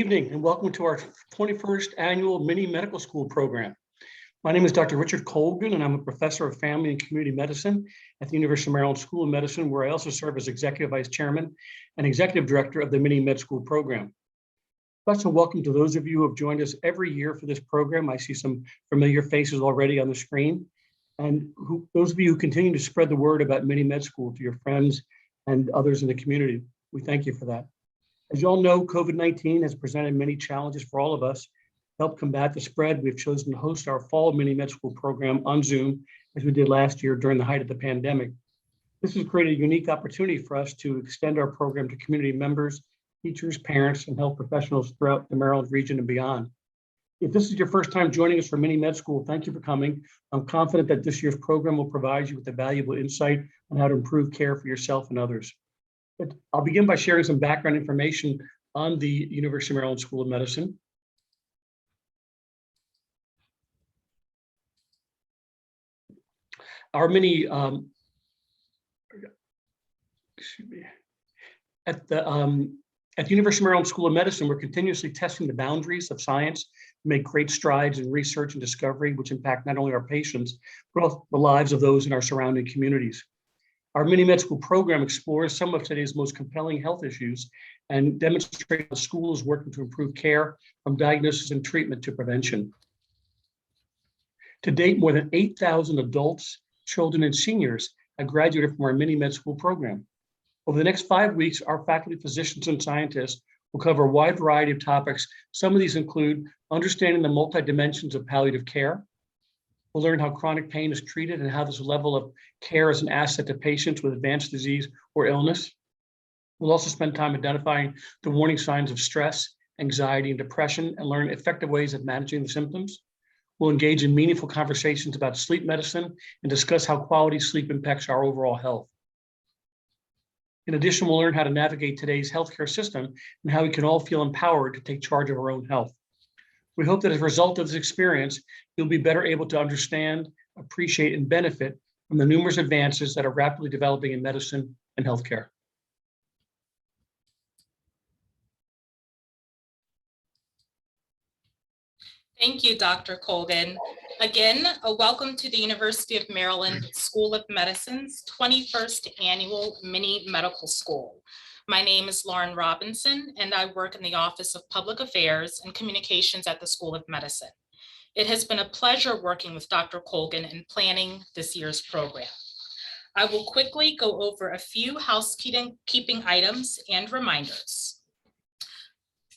Good evening and welcome to our 21st annual mini medical school program. My name is Dr. Richard Colgan and I'm a professor of family and community medicine at the University of Maryland School of Medicine, where I also serve as executive vice chairman and executive director of the mini med school program. Special welcome to those of you who have joined us every year for this program. I see some familiar faces already on the screen, and those of you who continue to spread the word about mini med school to your friends and others in the community. We thank you for that. As you all know, COVID-19 has presented many challenges for all of us. To help combat the spread, we've chosen to host our fall mini med school program on Zoom, as we did last year during the height of the pandemic. This has created a unique opportunity for us to extend our program to community members, teachers, parents, and health professionals throughout the Maryland region and beyond. If this is your first time joining us for mini med school, thank you for coming. I'm confident that this year's program will provide you with a valuable insight on how to improve care for yourself and others. But I'll begin by sharing some background information on the University of Maryland School of Medicine. Our mini, at the University of Maryland School of Medicine, we're continuously testing the boundaries of science to make great strides in research and discovery, which impact not only our patients, but also the lives of those in our surrounding communities. Our mini med school program explores some of today's most compelling health issues and demonstrates how the school is working to improve care from diagnosis and treatment to prevention. To date, more than 8,000 adults, children, and seniors have graduated from our mini med school program. Over the next 5 weeks, our faculty, physicians, and scientists will cover a wide variety of topics. Some of these include understanding the multi-dimensions of palliative care. We'll learn how chronic pain is treated and how this level of care is an asset to patients with advanced disease or illness. We'll also spend time identifying the warning signs of stress, anxiety, and depression, and learn effective ways of managing the symptoms. We'll engage in meaningful conversations about sleep medicine and discuss how quality sleep impacts our overall health. In addition, we'll learn how to navigate today's healthcare system and how we can all feel empowered to take charge of our own health. We hope that as a result of this experience, you'll be better able to understand, appreciate, and benefit from the numerous advances that are rapidly developing in medicine and healthcare. Thank you, Dr. Colgan. Again, a welcome to the University of Maryland School of Medicine's 21st Annual Mini Medical School. My name is Lauren Robinson, and I work in the Office of Public Affairs and Communications at the School of Medicine. It has been a pleasure working with Dr. Colgan in planning this year's program. I will quickly go over a few housekeeping items and reminders.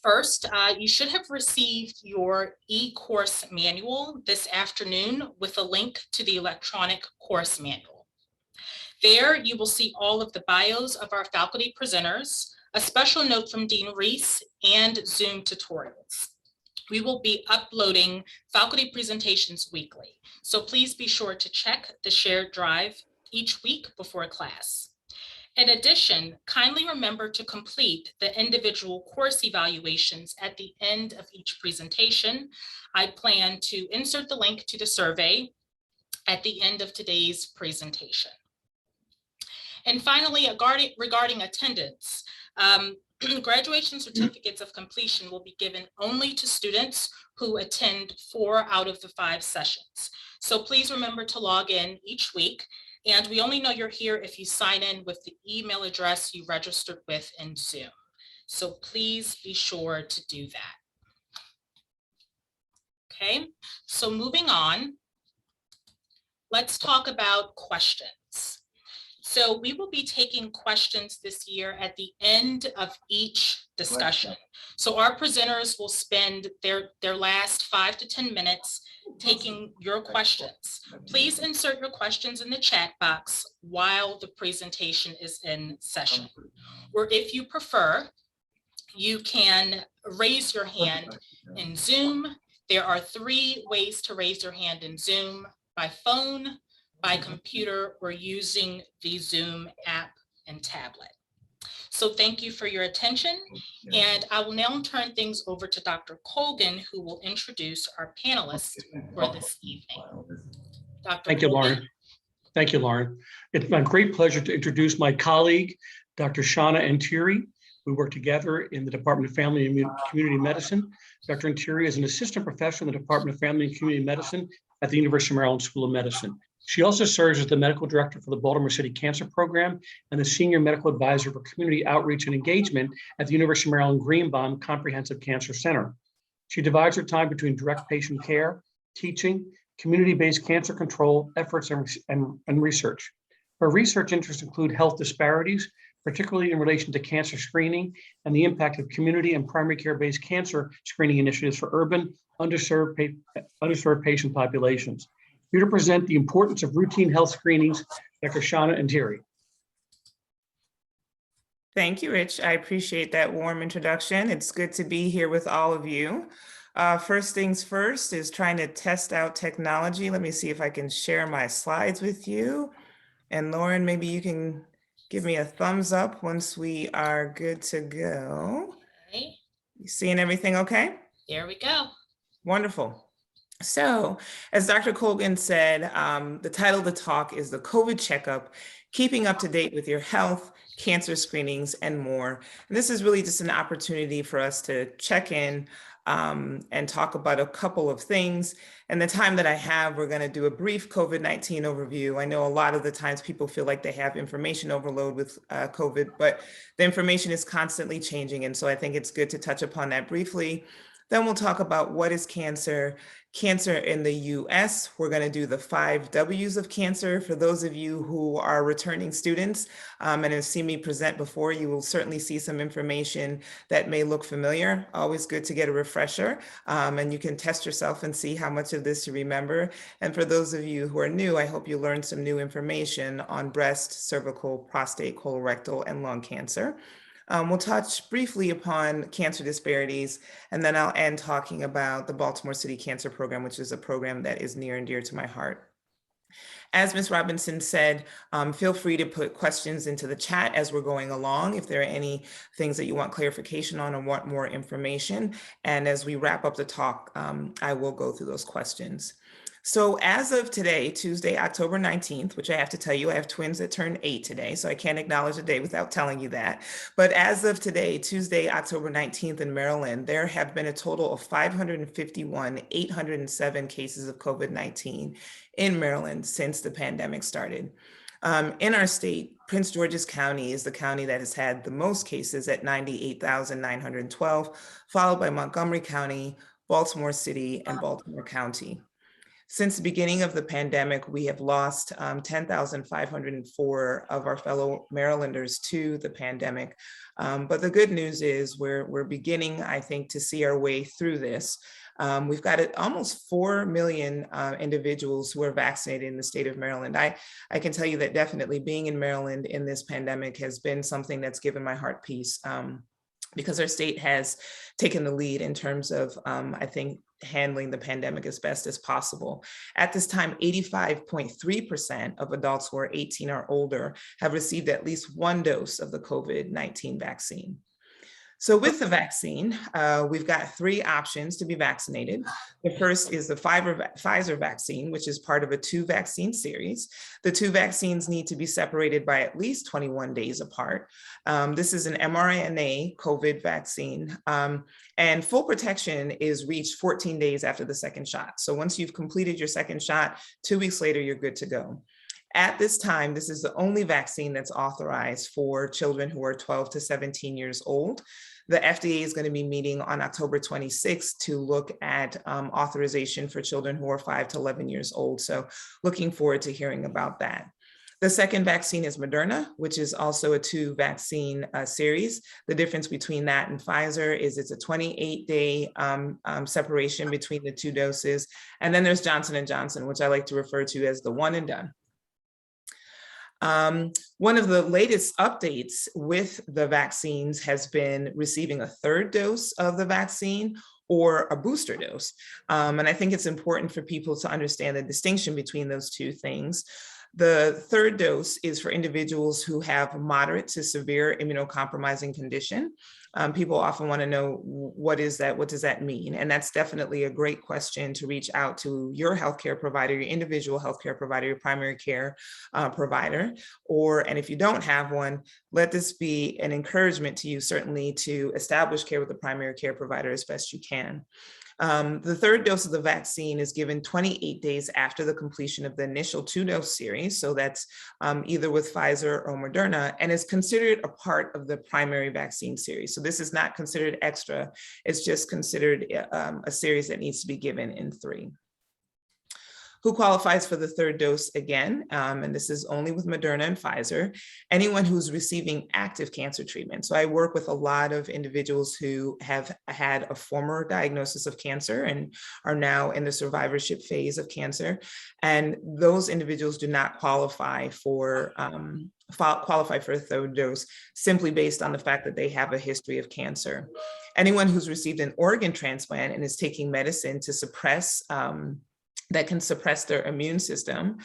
First, you should have received your e-course manual this afternoon with a link to the electronic course manual. There, you will see all of the bios of our faculty presenters, a special note from Dean Reese, and Zoom tutorials. We will be uploading faculty presentations weekly, so please be sure to check the shared drive each week before class. In addition, kindly remember to complete the individual course evaluations at the end of each presentation. I plan to insert the link to the survey at the end of today's presentation. And finally, regarding attendance, graduation certificates of completion will be given only to students who attend 4 out of the 5 sessions. So please remember to log in each week. And we only know you're here if you sign in with the email address you registered with in Zoom. So please be sure to do that. Okay, so moving on, let's talk about questions. So we will be taking questions this year at the end of each discussion. So our presenters will spend their last 5 to 10 minutes taking your questions. Please insert your questions in the chat box while the presentation is in session. Or if you prefer, you can raise your hand in Zoom. There are 3 ways to raise your hand in Zoom: by phone, by computer, or using the Zoom app and tablet. So thank you for your attention. And I will now turn things over to Dr. Colgan, who will introduce our panelists for this evening. Dr. Thank you, Lauren. Thank you, Lauren. It's my great pleasure to introduce my colleague, Dr. Shana Ntiri. We work together in the Department of Family and Community Medicine. Dr. Ntiri is an assistant professor in the Department of Family and Community Medicine at the University of Maryland School of Medicine. She also serves as the medical director for the Baltimore City Cancer Program and the senior medical advisor for community outreach and engagement at the University of Maryland Greenbaum Comprehensive Cancer Center. She divides her time between direct patient care, teaching, community-based cancer control efforts, and research. Her research interests include health disparities, particularly in relation to cancer screening and the impact of community and primary care-based cancer screening initiatives for urban, underserved patient populations. Here to present the importance of routine health screenings, Dr. Shana Ntiri. Thank you, Rich. I appreciate that warm introduction. It's good to be here with all of you. First things first is trying to test out technology. Let me see if I can share my slides with you. And Lauren, maybe you can give me a thumbs up once we are good to go. Okay, You seeing everything okay? there we go. Wonderful. So, as Dr. Colgan said, the title of the talk is the COVID Checkup, Keeping Up to Date with Your Health, Cancer Screenings, and More. And this is really just an opportunity for us to check in and talk about a couple of things. And the time that I have, we're going to do a brief COVID-19 overview. I know a lot of the times people feel like they have information overload with COVID, but the information is constantly changing. And so I think it's good to touch upon that briefly. Then we'll talk about what is cancer, cancer in the US. We're going to do the 5 W's of cancer. For those of you who are returning students and have seen me present before, you will certainly see some information that may look familiar. Always good to get a refresher, and you can test yourself and see how much of this you remember. And for those of you who are new, I hope you learned some new information on breast, cervical, prostate, colorectal, and lung cancer. We'll touch briefly upon cancer disparities, and then I'll end talking about the Baltimore City Cancer Program, which is a program that is near and dear to my heart. As Ms. Robinson said, feel free to put questions into the chat as we're going along if there are any things that you want clarification on or want more information. And as we wrap up the talk, I will go through those questions. So as of today, Tuesday, October 19th, which I have to tell you, I have twins that turn 8 today, so I can't acknowledge the day without telling you that. But as of today, Tuesday, October 19th in Maryland, there have been a total of 551,807 cases of COVID-19 in Maryland since the pandemic started. In our state, Prince George's County is the county that has had the most cases at 98,912, followed by Montgomery County, Baltimore City, and Baltimore County. Since the beginning of the pandemic, we have lost 10,504 of our fellow Marylanders to the pandemic. But the good news is we're beginning, I think, to see our way through this. We've got almost 4 million individuals who are vaccinated in the state of Maryland. I can tell you that definitely being in Maryland in this pandemic has been something that's given my heart peace, because our state has taken the lead in terms of, I think, handling the pandemic as best as possible. At this time, 85.3% of adults who are 18 or older have received at least 1 dose of the COVID-19 vaccine. So with the vaccine, we've got 3 options to be vaccinated. The first is the Pfizer vaccine, which is part of a 2-vaccine series. The 2 vaccines need to be separated by at least 21 days apart. This is an mRNA COVID vaccine, and full protection is reached 14 days after the second shot. So once you've completed your second shot, 2 weeks later, you're good to go. At this time, this is the only vaccine that's authorized for children who are 12 to 17 years old. The FDA is going to be meeting on October 26th to look at authorization for children who are 5 to 11 years old. So looking forward to hearing about that. The second vaccine is Moderna, which is also a 2-vaccine series. The difference between that and Pfizer is it's a 28-day separation between the 2 doses. And then there's Johnson & Johnson, which I like to refer to as the one and done. One of the latest updates with the vaccines has been receiving a 3rd dose of the vaccine or a booster dose. And I think it's important for people to understand the distinction between those 2 things. The 3rd dose is for individuals who have moderate to severe immunocompromising condition. People often want to know, what is that? What does that mean? And that's definitely a great question to reach out to your healthcare provider, your individual healthcare provider, your primary care provider, and if you don't have one, let this be an encouragement to you, certainly, to establish care with a primary care provider as best you can. The third dose of the vaccine is given 28 days after the completion of the initial 2-dose series. So that's either with Pfizer or Moderna, and is considered a part of the primary vaccine series. So this is not considered extra. It's just considered a series that needs to be given in 3. Who qualifies for the 3rd dose again? And this is only with Moderna and Pfizer. Anyone who's receiving active cancer treatment. So I work with a lot of individuals who have had a former diagnosis of cancer and are now in the survivorship phase of cancer. And those individuals do not qualify for a 3rd dose simply based on the fact that they have a history of cancer. Anyone who's received an organ transplant and is taking medicine to suppress that can suppress their immune system.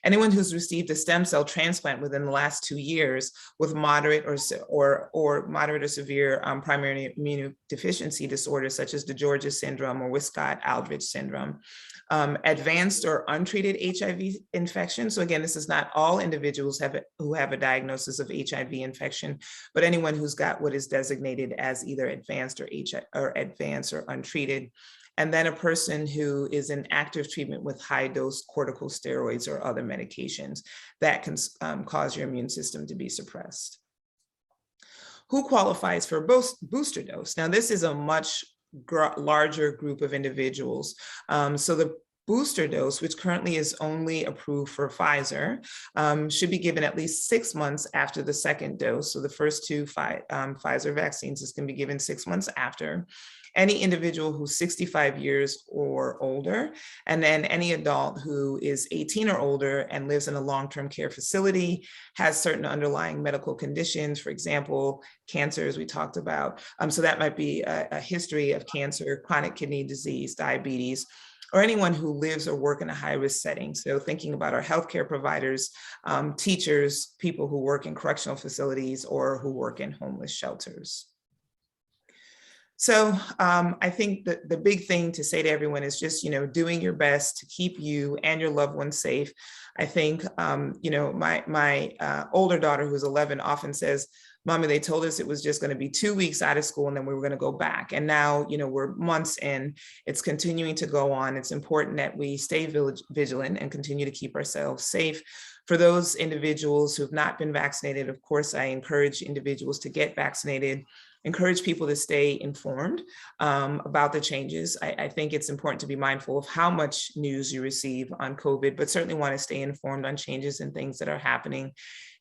Anyone who's received a stem cell transplant within the last 2 years with moderate or moderate or severe primary immunodeficiency disorders such as DeGeorge syndrome or Wiskott-Aldrich syndrome. Advanced or untreated HIV infection. So again, this is not all individuals who have a diagnosis of HIV infection, but anyone who's got what is designated as either advanced or advanced or untreated. And then a person who is in active treatment with high-dose corticosteroids or other medications that can cause your immune system to be suppressed. Who qualifies for booster dose? Now, this is a much larger group of individuals. So the booster dose, which currently is only approved for Pfizer, should be given at least 6 months after the 2nd dose. So the first 2 Pfizer vaccines is going to be given 6 months after. Any individual who's 65 years or older, and then any adult who is 18 or older and lives in a long-term care facility, has certain underlying medical conditions, for example, cancer, as we talked about. So that might be a history of cancer, chronic kidney disease, diabetes, or anyone who lives or work in a high-risk setting. So thinking about our healthcare providers, teachers, people who work in correctional facilities or who work in homeless shelters. So I think that the big thing to say to everyone is just, doing your best to keep you and your loved ones safe. I think, my older daughter, who's 11, often says, "Mommy, they told us it was just going to be 2 weeks out of school and then we were going to go back." And now, we're months in, it's continuing to go on. It's important that we stay vigilant and continue to keep ourselves safe. For those individuals who have not been vaccinated, of course, I encourage individuals to get vaccinated. Encourage people to stay informed about the changes. I think it's important to be mindful of how much news you receive on COVID, but certainly want to stay informed on changes and things that are happening.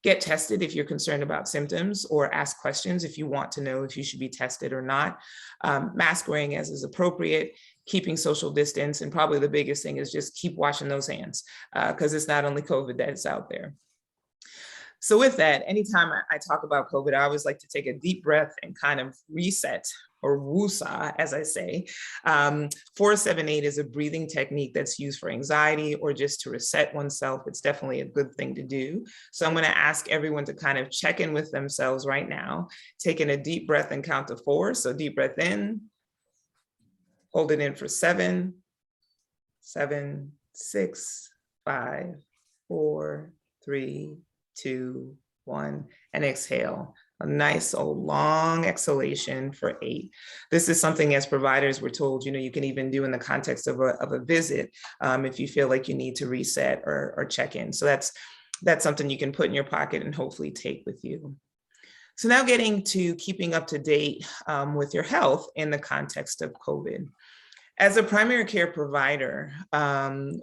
Get tested if you're concerned about symptoms, or ask questions if you want to know if you should be tested or not. Mask wearing as is appropriate, keeping social distance, and probably the biggest thing is just keep washing those hands, because it's not only COVID that's out there. So with that, anytime I talk about COVID, I always like to take a deep breath and kind of reset, or woosah, as I say. 4-7-8 is a breathing technique that's used for anxiety or just to reset oneself. It's definitely a good thing to do. So I'm going to ask everyone to kind of check in with themselves right now, taking a deep breath and count to 4. So deep breath in, hold it in for 7, 7, 6, 5, 4, 3, 2, 1, and exhale. A nice old long exhalation for 8. This is something as providers we're told, you can even do in the context of a visit if you feel like you need to reset or check in. So that's something you can put in your pocket and hopefully take with you. So now getting to keeping up to date with your health in the context of COVID. As a primary care provider,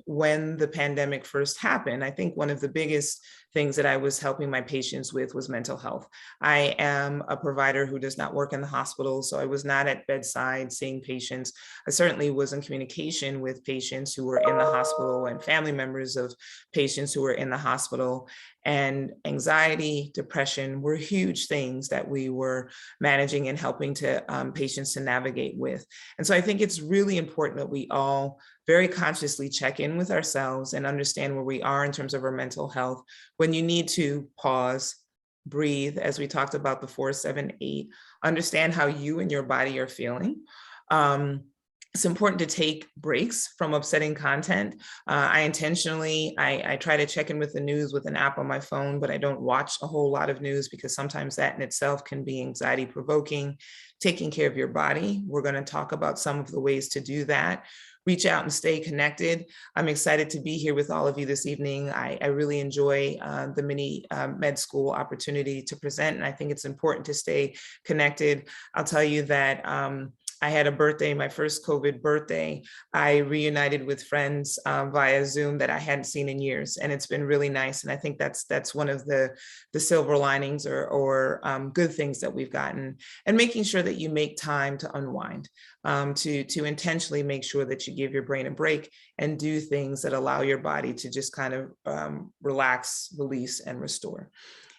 when the pandemic first happened, I think one of the biggest things that I was helping my patients with was mental health. I am a provider who does not work in the hospital, so I was not at bedside seeing patients. I certainly was in communication with patients who were in the hospital and family members of patients who were in the hospital. And anxiety, depression were huge things that we were managing and helping to patients to navigate with. And so I think it's really important that we all very consciously check in with ourselves and understand where we are in terms of our mental health. When you need to pause, breathe, as we talked about the 4-7-8, understand how you and your body are feeling. It's important to take breaks from upsetting content. I try to check in with the news with an app on my phone, but I don't watch a whole lot of news because sometimes that in itself can be anxiety provoking. Taking care of your body. We're going to talk about some of the ways to do that. Reach out and stay connected. I'm excited to be here with all of you this evening. I really enjoy the mini med school opportunity to present, and I think it's important to stay connected. I'll tell you that I had a birthday, my first COVID birthday. I reunited with friends via Zoom that I hadn't seen in years, and it's been really nice. And I think that's one of the silver linings or good things that we've gotten. And making sure that you make time to unwind, to intentionally make sure that you give your brain a break and do things that allow your body to just kind of relax, release, and restore.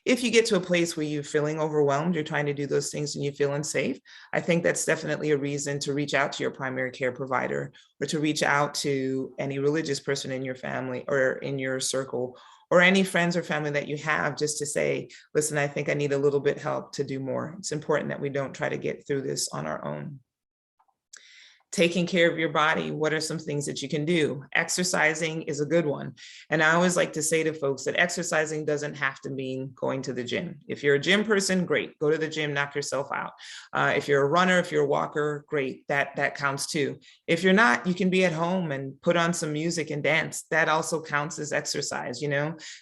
If you get to a place where you're feeling overwhelmed, you're trying to do those things and you feel unsafe, I think that's definitely a reason to reach out to your primary care provider or to reach out to any religious person in your family or in your circle or any friends or family that you have, just to say, listen, I think I need a little bit help to do more. It's important that we don't try to get through this on our own. Taking care of your body, what are some things that you can do? Exercising is a good one. And I always like to say to folks that exercising doesn't have to mean going to the gym. If you're a gym person, great, go to the gym, knock yourself out. If you're a runner, if you're a walker, great, that counts too. If you're not, you can be at home and put on some music and dance. That also counts as exercise,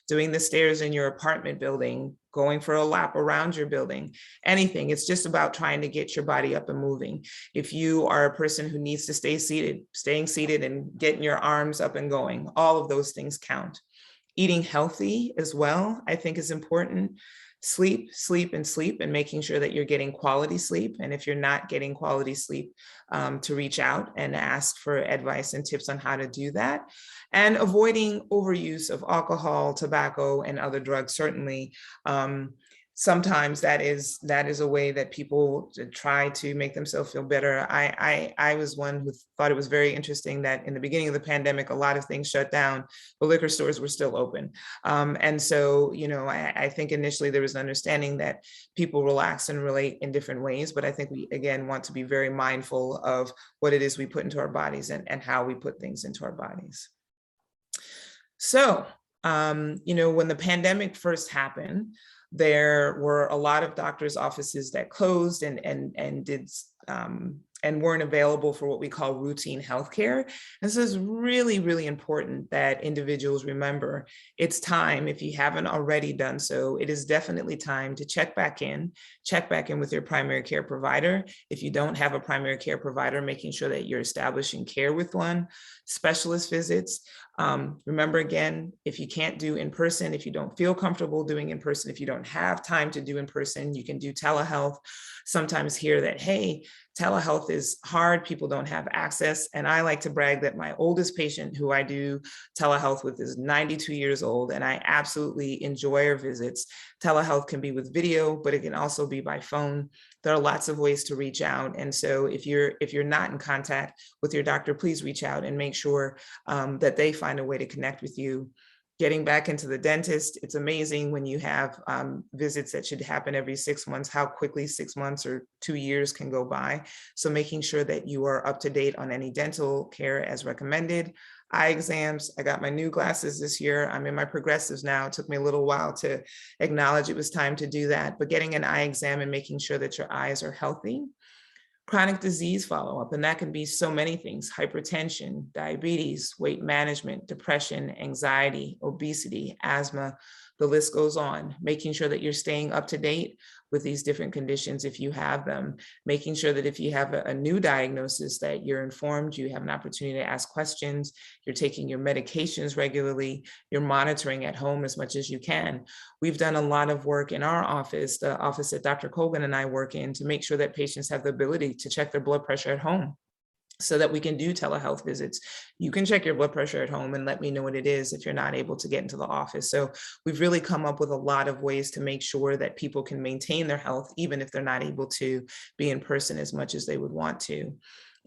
doing the stairs in your apartment building, going for a lap around your building, anything. It's just about trying to get your body up and moving. If you are a person who needs to stay seated, staying seated and getting your arms up and going, all of those things count. Eating healthy as well, I think is important. Sleep, and making sure that you're getting quality sleep. And if you're not getting quality sleep, to reach out and ask for advice and tips on how to do that. And avoiding overuse of alcohol, tobacco, and other drugs, certainly. Sometimes that is a way that people try to make themselves feel better. I was one who thought it was very interesting that in the beginning of the pandemic, a lot of things shut down, but liquor stores were still open. And so, I think initially there was an understanding that people relax and relate in different ways, but I think we, again, want to be very mindful of what it is we put into our bodies and how we put things into our bodies. So, when the pandemic first happened, there were a lot of doctors' offices that closed and weren't available for what we call routine healthcare. And so it's really, really important that individuals remember it's time, if you haven't already done so, it is definitely time to check back in with your primary care provider. If you don't have a primary care provider, making sure that you're establishing care with one, specialist visits. Remember, again, if you can't do in person, if you don't feel comfortable doing in person, if you don't have time to do in person, you can do telehealth. Sometimes hear that, hey, telehealth is hard, people don't have access. And I like to brag that my oldest patient who I do telehealth with is 92 years old, and I absolutely enjoy her visits. Telehealth can be with video, but it can also be by phone. There are lots of ways to reach out. And so if you're not in contact with your doctor, please reach out and make sure that they find a way to connect with you. Getting back into the dentist, it's amazing when you have visits that should happen every 6 months, how quickly 6 months or 2 years can go by. So making sure that you are up to date on any dental care as recommended. Eye exams, I got my new glasses this year. I'm in my progressives now. It took me a little while to acknowledge it was time to do that, but getting an eye exam and making sure that your eyes are healthy. Chronic disease follow-up, and that can be so many things: hypertension, diabetes, weight management, depression, anxiety, obesity, asthma, the list goes on. Making sure that you're staying up to date with these different conditions if you have them. Making sure that if you have a new diagnosis that you're informed, you have an opportunity to ask questions, you're taking your medications regularly, you're monitoring at home as much as you can. We've done a lot of work in our office, the office that Dr. Colgan and I work in, to make sure that patients have the ability to check their blood pressure at home, so that we can do telehealth visits. You can check your blood pressure at home and let me know what it is if you're not able to get into the office. So we've really come up with a lot of ways to make sure that people can maintain their health, even if they're not able to be in person as much as they would want to.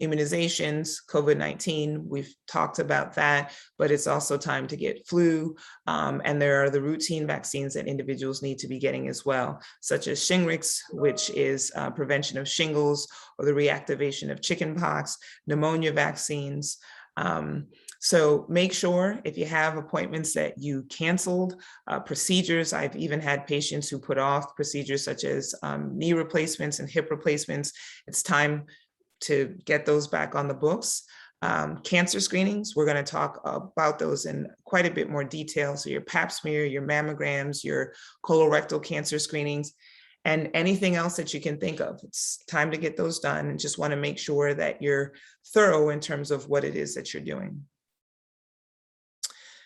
Immunizations, COVID-19, we've talked about that, but it's also time to get flu. And there are the routine vaccines that individuals need to be getting as well, such as Shingrix, which is prevention of shingles, or the reactivation of chickenpox, pneumonia vaccines. So make sure if you have appointments that you canceled, procedures. I've even had patients who put off procedures such as knee replacements and hip replacements. It's time to get those back on the books. Cancer screenings, we're going to talk about those in quite a bit more detail. So your pap smear, your mammograms, your colorectal cancer screenings, and anything else that you can think of. It's time to get those done, and just want to make sure that you're thorough in terms of what it is that you're doing.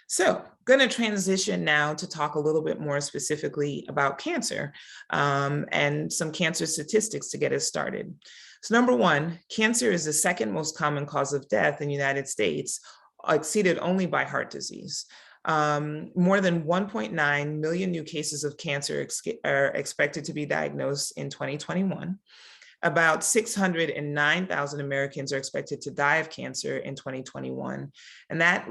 So going to transition now to talk a little bit more specifically about cancer and some cancer statistics to get us started. So number one, cancer is the second most common cause of death in the United States, exceeded only by heart disease. More than 1.9 million new cases of cancer are expected to be diagnosed in 2021. About 609,000 Americans are expected to die of cancer in 2021. And that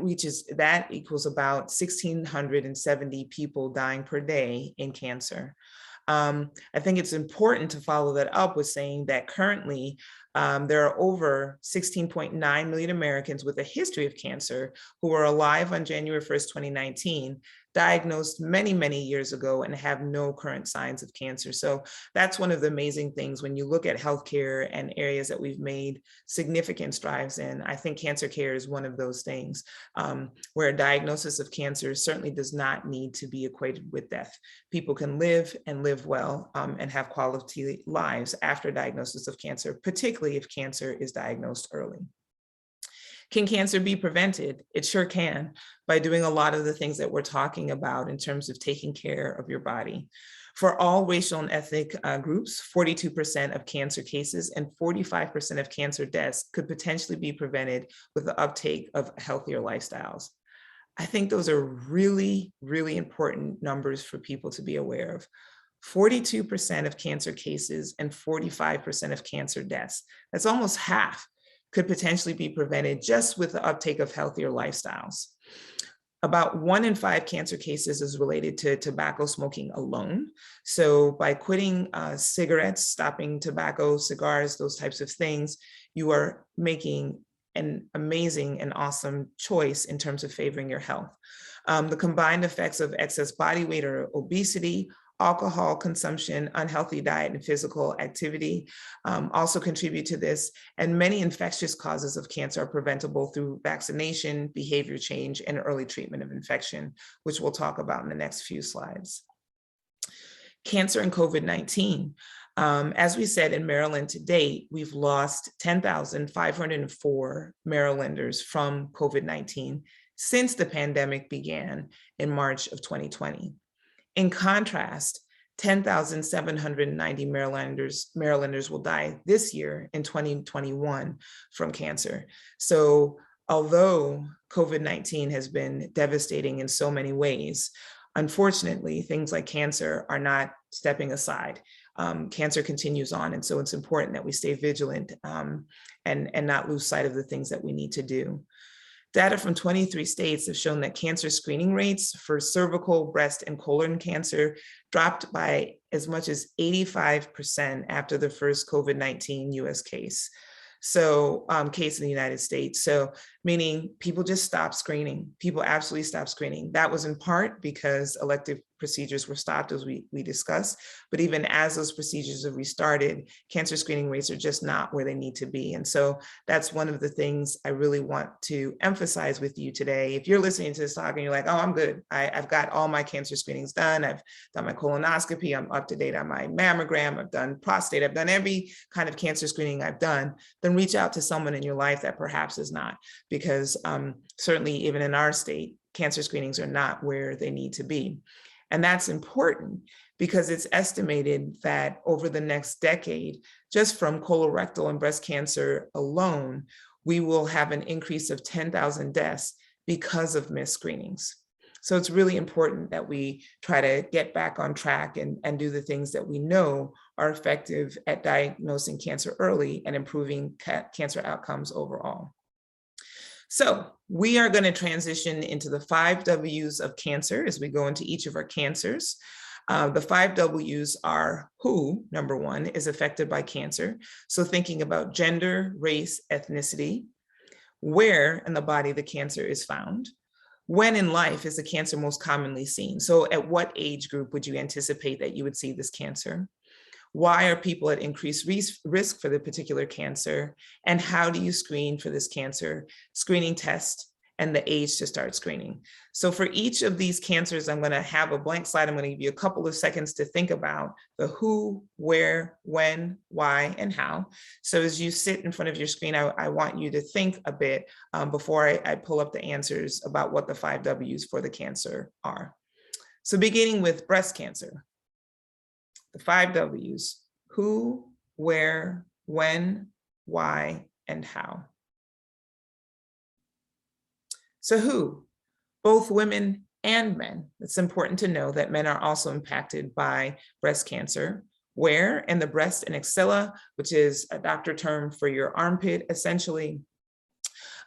equals about 1,670 people dying per day in cancer. I think it's important to follow that up with saying that currently there are over 16.9 million Americans with a history of cancer who were alive on January 1st, 2019, diagnosed many, many years ago, and have no current signs of cancer. So that's one of the amazing things when you look at healthcare and areas that we've made significant strides in. I think cancer care is one of those things where a diagnosis of cancer certainly does not need to be equated with death. People can live and live well and have quality lives after diagnosis of cancer, particularly if cancer is diagnosed early. Can cancer be prevented? It sure can, by doing a lot of the things that we're talking about in terms of taking care of your body. For all racial and ethnic groups, 42% of cancer cases and 45% of cancer deaths could potentially be prevented with the uptake of healthier lifestyles. I think those are really, really important numbers for people to be aware of. 42% of cancer cases and 45% of cancer deaths. That's almost half. Could potentially be prevented just with the uptake of healthier lifestyles. About 1 in 5 cancer cases is related to tobacco smoking alone. So by quitting cigarettes, stopping tobacco, cigars, those types of things, you are making an amazing and awesome choice in terms of favoring your health. The combined effects of excess body weight or obesity, alcohol consumption, unhealthy diet, and physical activity also contribute to this. And many infectious causes of cancer are preventable through vaccination, behavior change, and early treatment of infection, which we'll talk about in the next few slides. Cancer and COVID-19. As we said, in Maryland to date, we've lost 10,504 Marylanders from COVID-19 since the pandemic began in March of 2020. In contrast, 10,790 Marylanders will die this year in 2021 from cancer. So although COVID-19 has been devastating in so many ways, unfortunately, things like cancer are not stepping aside. Cancer continues on, and so it's important that we stay vigilant and not lose sight of the things that we need to do. Data from 23 states have shown that cancer screening rates for cervical, breast, and colon cancer dropped by as much as 85% after the first COVID-19 US case. So case in the United States. So meaning people just stopped screening. People absolutely stopped screening. That was in part because elective procedures were stopped, as we discussed. But even as those procedures have restarted, cancer screening rates are just not where they need to be. And so that's one of the things I really want to emphasize with you today. If you're listening to this talk and you're like, oh, I'm good. I've got all my cancer screenings done. I've done my colonoscopy. I'm up to date on my mammogram. I've done prostate. I've done every kind of cancer screening I've done. Then reach out to someone in your life that perhaps is not, because certainly even in our state, cancer screenings are not where they need to be. And that's important because it's estimated that over the next decade, just from colorectal and breast cancer alone, we will have an increase of 10,000 deaths because of missed screenings. So it's really important that we try to get back on track and do the things that we know are effective at diagnosing cancer early and improving cancer outcomes overall. So we are going to transition into the 5 W's of cancer as we go into each of our cancers. The 5 W's are who, number 1, is affected by cancer. So thinking about gender, race, ethnicity, where in the body the cancer is found, when in life is the cancer most commonly seen. So at what age group would you anticipate that you would see this cancer? Why are people at increased risk for the particular cancer? And how do you screen for this cancer? Screening test and the age to start screening. So for each of these cancers, I'm going to have a blank slide. I'm going to give you a couple of seconds to think about the who, where, when, why, and how. So as you sit in front of your screen, I want you to think a bit before I pull up the answers about what the 5 W's for the cancer are. So beginning with breast cancer. The 5 W's, who, where, when, why, and how. So who? Both women and men. It's important to know that men are also impacted by breast cancer. Where? In the breast and axilla, which is a doctor term for your armpit, essentially.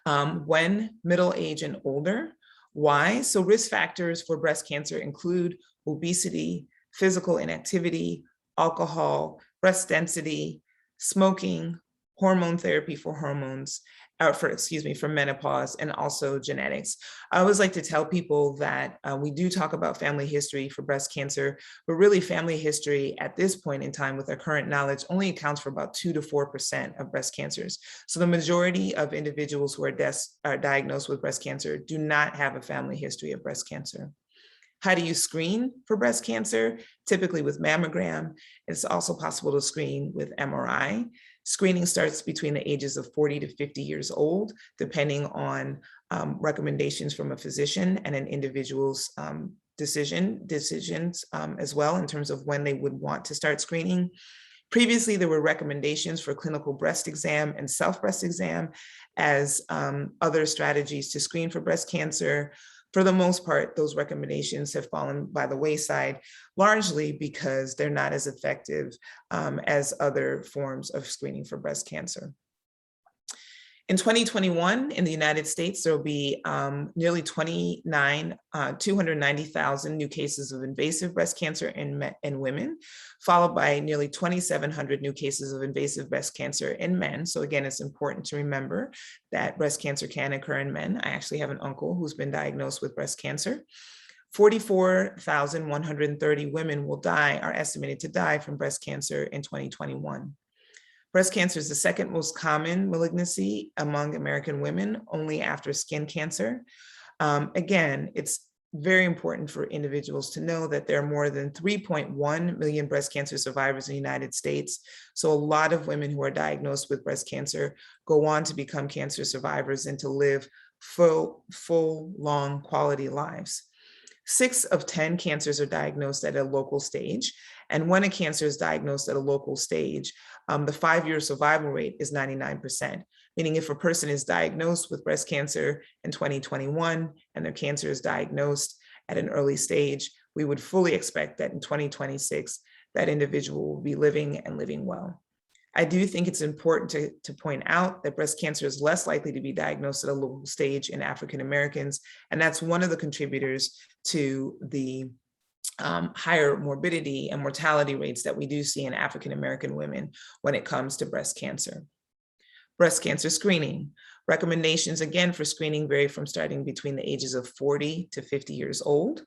When? Middle age and older. Why? So risk factors for breast cancer include obesity, physical inactivity, alcohol, breast density, smoking, hormone therapy for hormones, for menopause, and also genetics. I always like to tell people that we do talk about family history for breast cancer, but really family history at this point in time with our current knowledge only accounts for about 2 to 4% of breast cancers. So the majority of individuals who are diagnosed with breast cancer do not have a family history of breast cancer. How do you screen for breast cancer? Typically with mammogram. It's also possible to screen with MRI. Screening starts between the ages of 40 to 50 years old, depending on recommendations from a physician and an individual's decisions as well in terms of when they would want to start screening. Previously, there were recommendations for clinical breast exam and self-breast exam as other strategies to screen for breast cancer. For the most part, those recommendations have fallen by the wayside, largely because they're not as effective as other forms of screening for breast cancer. In 2021, in the United States, there will be nearly 290,000 new cases of invasive breast cancer in women, followed by nearly 2,700 new cases of invasive breast cancer in men. So again, it's important to remember that breast cancer can occur in men. I actually have an uncle who's been diagnosed with breast cancer. 44,130 women are estimated to die from breast cancer in 2021. Breast cancer is the second most common malignancy among American women, only after skin cancer. Again, it's very important for individuals to know that there are more than 3.1 million breast cancer survivors in the United States. So a lot of women who are diagnosed with breast cancer go on to become cancer survivors and to live full, long, quality lives. 6 of 10 cancers are diagnosed at a local stage. And when a cancer is diagnosed at a local stage, the 5-year survival rate is 99%, meaning if a person is diagnosed with breast cancer in 2021 and their cancer is diagnosed at an early stage, we would fully expect that in 2026, that individual will be living and living well. I do think it's important to point out that breast cancer is less likely to be diagnosed at a local stage in African Americans, and that's one of the contributors to the higher morbidity and mortality rates that we do see in African American women when it comes to breast cancer. Breast cancer screening. Recommendations, again, for screening vary from starting between the ages of 40 to 50 years old.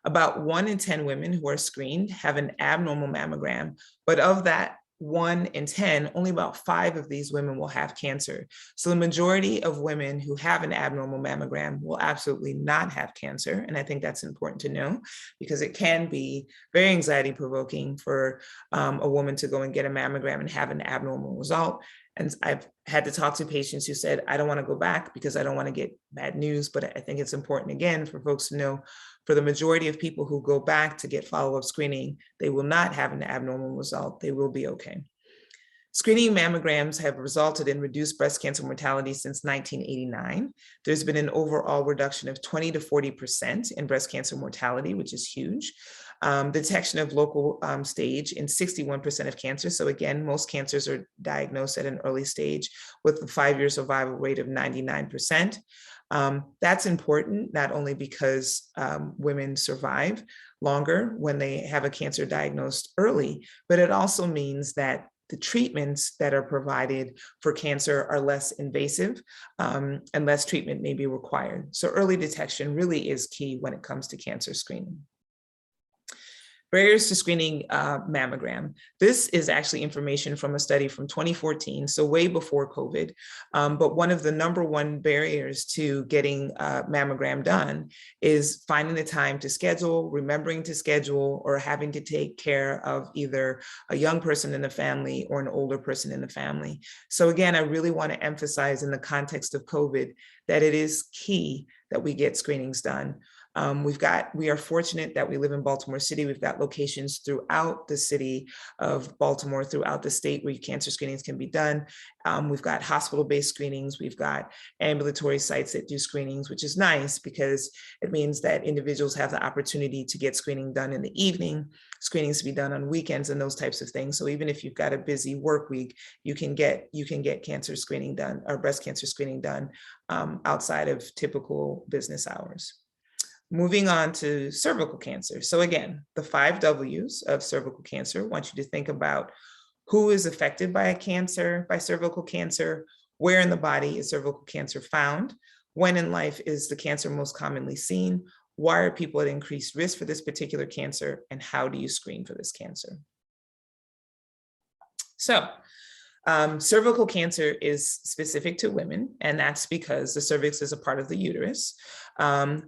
About 1 in 10 women who are screened have an abnormal mammogram, but of that 1 in 10, only about 5 of these women will have cancer. So the majority of women who have an abnormal mammogram will absolutely not have cancer. And I think that's important to know because it can be very anxiety provoking for a woman to go and get a mammogram and have an abnormal result. And I've had to talk to patients who said, I don't want to go back because I don't want to get bad news. But I think it's important, again, for folks to know, for the majority of people who go back to get follow-up screening, they will not have an abnormal result. They will be okay. Screening mammograms have resulted in reduced breast cancer mortality since 1989. There's been an overall reduction of 20 to 40% in breast cancer mortality, which is huge. Detection of local stage in 61% of cancers. So again, most cancers are diagnosed at an early stage with a 5-year survival rate of 99%. That's important, not only because women survive longer when they have a cancer diagnosed early, but it also means that the treatments that are provided for cancer are less invasive and less treatment may be required. So early detection really is key when it comes to cancer screening. Barriers to screening mammogram. This is actually information from a study from 2014, so way before COVID. But one of the #1 barriers to getting mammogram done is finding the time to schedule, remembering to schedule, or having to take care of either a young person in the family or an older person in the family. So again, I really want to emphasize in the context of COVID that it is key that we get screenings done. We are fortunate that we live in Baltimore City. We've got locations throughout the city of Baltimore, throughout the state where cancer screenings can be done. We've got hospital-based screenings. We've got ambulatory sites that do screenings, which is nice because it means that individuals have the opportunity to get screening done in the evening, screenings to be done on weekends and those types of things. So even if you've got a busy work week, you can get cancer screening done or breast cancer screening done outside of typical business hours. Moving on to cervical cancer. So again, the 5 W's of cervical cancer. I want you to think about who is affected by cervical cancer, where in the body is cervical cancer found, when in life is the cancer most commonly seen, why are people at increased risk for this particular cancer, and how do you screen for this cancer? So, cervical cancer is specific to women, and that's because the cervix is a part of the uterus.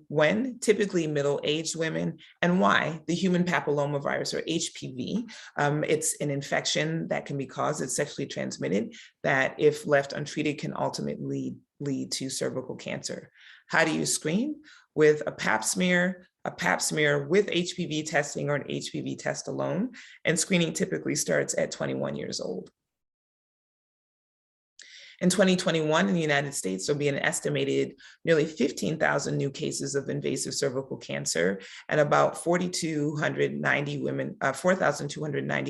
When typically middle-aged women, and why? The human papillomavirus, or HPV, it's an infection that can be caused, it's sexually transmitted, that if left untreated can ultimately lead to cervical cancer. How do you screen? With a pap smear with HPV testing or an HPV test alone, and screening typically starts at 21 years old. In 2021 in the United States, there'll be an estimated nearly 15,000 new cases of invasive cervical cancer, and about 4,290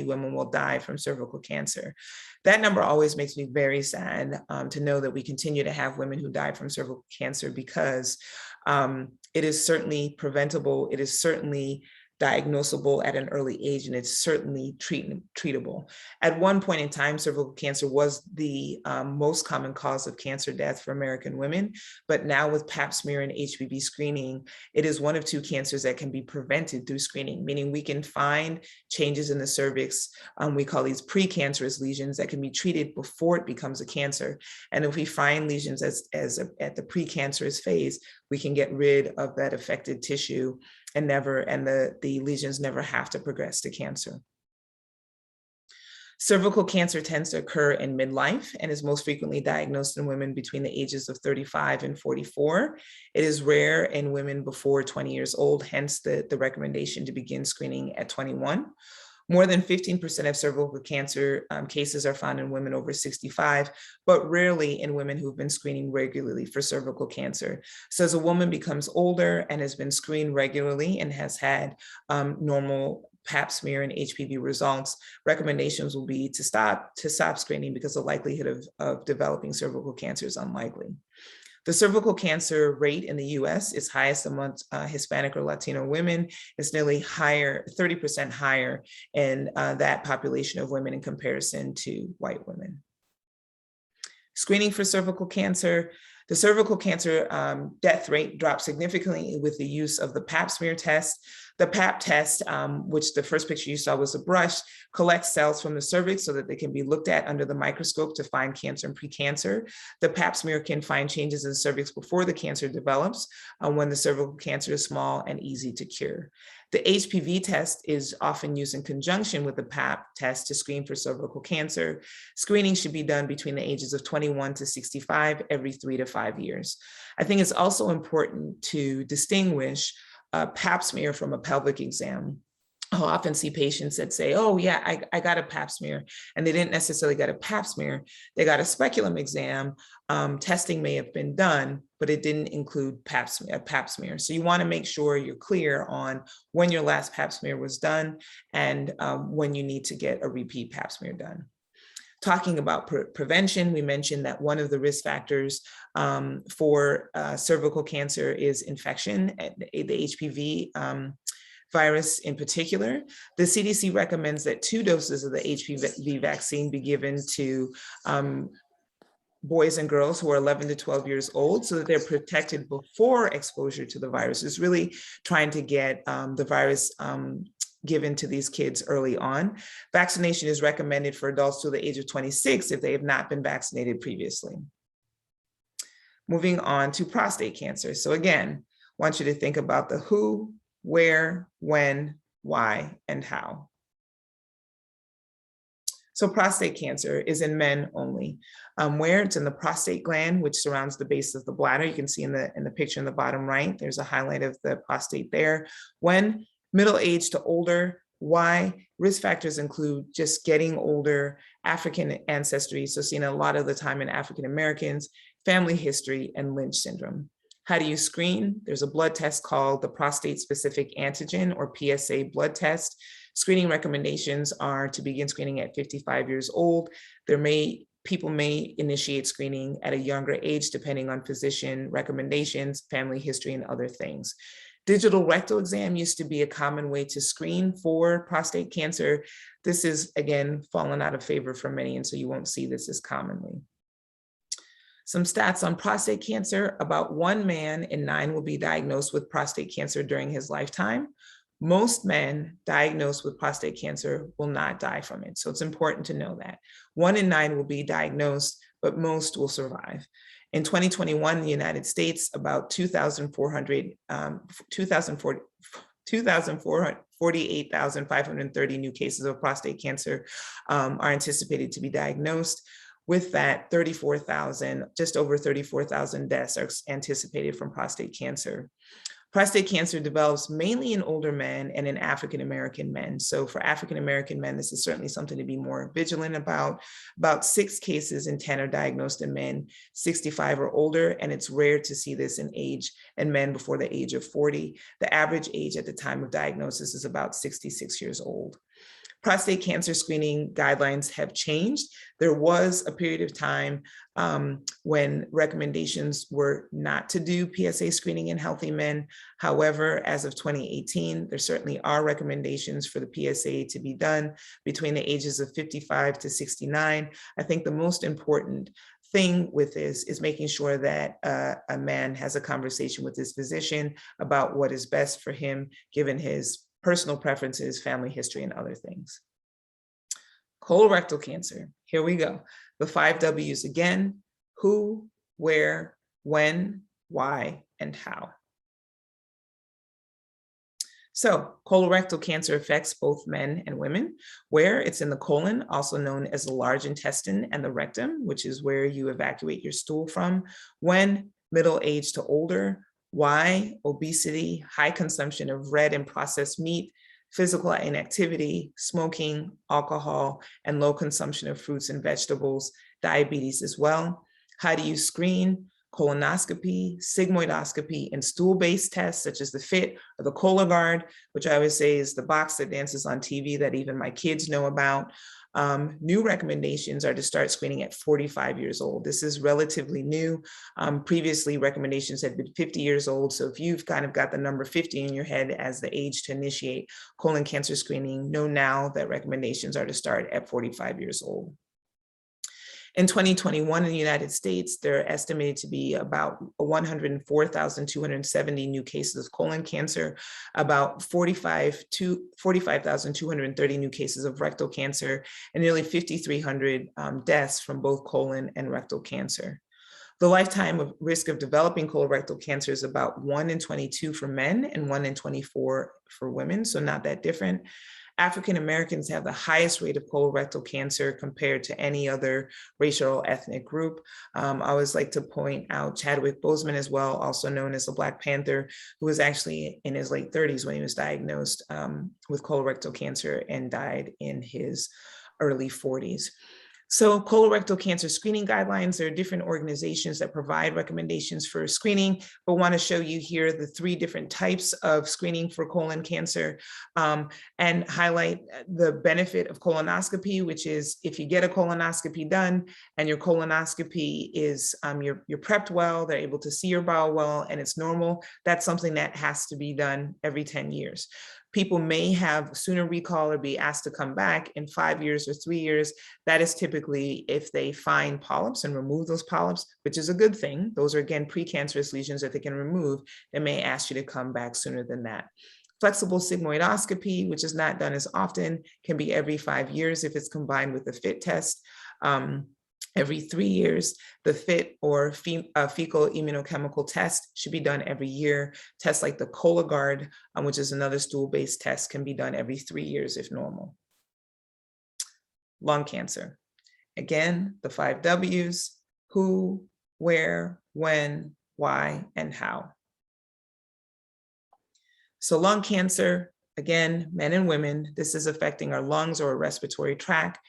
women will die from cervical cancer. That number always makes me very sad to know that we continue to have women who die from cervical cancer, because it is certainly preventable, it is certainly diagnosable at an early age, and it's certainly treatable. At one point in time, cervical cancer was the most common cause of cancer death for American women, but now with pap smear and HPV screening, it is one of 2 cancers that can be prevented through screening, meaning we can find changes in the cervix. We call these precancerous lesions that can be treated before it becomes a cancer. And if we find lesions at the precancerous phase, we can get rid of that affected tissue and the lesions never have to progress to cancer. Cervical cancer tends to occur in midlife and is most frequently diagnosed in women between the ages of 35 and 44. It is rare in women before 20 years old, hence the recommendation to begin screening at 21. More than 15% of cervical cancer cases are found in women over 65, but rarely in women who've been screening regularly for cervical cancer. So as a woman becomes older and has been screened regularly and has had normal pap smear and HPV results, recommendations will be to stop screening, because the likelihood of developing cervical cancer is unlikely. The cervical cancer rate in the US is highest amongst Hispanic or Latino women. It's nearly 30% higher in that population of women in comparison to white women. Screening for cervical cancer. The cervical cancer death rate drops significantly with the use of the pap smear test. The pap test, which the first picture you saw was a brush, collects cells from the cervix so that they can be looked at under the microscope to find cancer and precancer. The pap smear can find changes in the cervix before the cancer develops, when the cervical cancer is small and easy to cure. The HPV test is often used in conjunction with the pap test to screen for cervical cancer. Screening should be done between the ages of 21 to 65 every 3 to 5 years. I think it's also important to distinguish pap smear from a pelvic exam. I'll often see patients that say, oh yeah, I got a pap smear, and they didn't necessarily get a pap smear, they got a speculum exam. Testing may have been done, but it didn't include a pap smear. So you wanna make sure you're clear on when your last pap smear was done and when you need to get a repeat pap smear done. Talking about prevention, we mentioned that one of the risk factors for cervical cancer is infection, the HPV virus in particular. The CDC recommends that 2 doses of the HPV vaccine be given to boys and girls who are 11 to 12 years old so that they're protected before exposure to the virus. It's really trying to get the virus given to these kids early on. Vaccination is recommended for adults to the age of 26 if they have not been vaccinated previously. Moving on to prostate cancer. So again, I want you to think about the who, where, when, why, and how. So prostate cancer is in men only. Where? It's in the prostate gland, which surrounds the base of the bladder. You can see in the picture in the bottom right, there's a highlight of the prostate there. When? Middle age to older. Why? Risk factors include just getting older, African ancestry, so seen a lot of the time in African Americans, family history, and Lynch syndrome. How do you screen? There's a blood test called the prostate specific antigen, or PSA blood test. Screening recommendations are to begin screening at 55 years old. People may initiate screening at a younger age depending on physician recommendations, family history, and other things. Digital rectal exam used to be a common way to screen for prostate cancer. This is, again, fallen out of favor for many, and so you won't see this as commonly. Some stats on prostate cancer: about 1 man in 9 will be diagnosed with prostate cancer during his lifetime. Most men diagnosed with prostate cancer will not die from it. So it's important to know that 1 in 9 will be diagnosed, but most will survive. In 2021, in the United States, about 248,530 new cases of prostate cancer are anticipated to be diagnosed. With that, just over 34,000 deaths are anticipated from prostate cancer. Prostate cancer develops mainly in older men and in African-American men. So for African-American men, this is certainly something to be more vigilant about. About 6 cases in 10 are diagnosed in men 65 or older, and it's rare to see this in men before the age of 40. The average age at the time of diagnosis is about 66 years old. Prostate cancer screening guidelines have changed. There was a period of time when recommendations were not to do PSA screening in healthy men. However, as of 2018, there certainly are recommendations for the PSA to be done between the ages of 55 to 69. I think the most important thing with this is making sure that a man has a conversation with his physician about what is best for him, given his personal preferences, family history, and other things. Colorectal cancer, here we go. The 5 W's again: who, where, when, why, and how. So colorectal cancer affects both men and women. Where? It's in the colon, also known as the large intestine, and the rectum, which is where you evacuate your stool from. When? Middle age to older. Why? Obesity, high consumption of red and processed meat, physical inactivity, smoking, alcohol, and low consumption of fruits and vegetables, diabetes as well. How do you screen? Colonoscopy, sigmoidoscopy, and stool-based tests such as the FIT or the Cologuard, which I always say is the box that dances on TV that even my kids know about. New recommendations are to start screening at 45 years old. This is relatively new. Previously, recommendations had been 50 years old. So if you've kind of got the number 50 in your head as the age to initiate colon cancer screening, know now that recommendations are to start at 45 years old. In 2021 in the United States, there are estimated to be about 104,270 new cases of colon cancer, about 45,230 new cases of rectal cancer, and nearly 5,300 deaths from both colon and rectal cancer. The lifetime risk of developing colorectal cancer is about 1 in 22 for men and 1 in 24 for women, so not that different. African Americans have the highest rate of colorectal cancer compared to any other racial or ethnic group. I always like to point out Chadwick Boseman as well, also known as the Black Panther, who was actually in his late 30s when he was diagnosed with colorectal cancer and died in his early 40s. So colorectal cancer screening guidelines, there are different organizations that provide recommendations for screening, but want to show you here the 3 different types of screening for colon cancer and highlight the benefit of colonoscopy, which is if you get a colonoscopy done and your colonoscopy is, you're prepped well, they're able to see your bowel well, and it's normal, that's something that has to be done every 10 years. People may have sooner recall or be asked to come back in 5 years or 3 years. That is typically if they find polyps and remove those polyps, which is a good thing. Those are, again, precancerous lesions that they can remove. They may ask you to come back sooner than that. Flexible sigmoidoscopy, which is not done as often, can be every 5 years if it's combined with a FIT test. Every 3 years, the FIT or fecal immunochemical test should be done every year. Tests like the Cologuard, which is another stool-based test, can be done every 3 years if normal. Lung cancer. Again, the 5 W's: who, where, when, why, and how. So lung cancer, again, men and women, this is affecting our lungs or respiratory tract.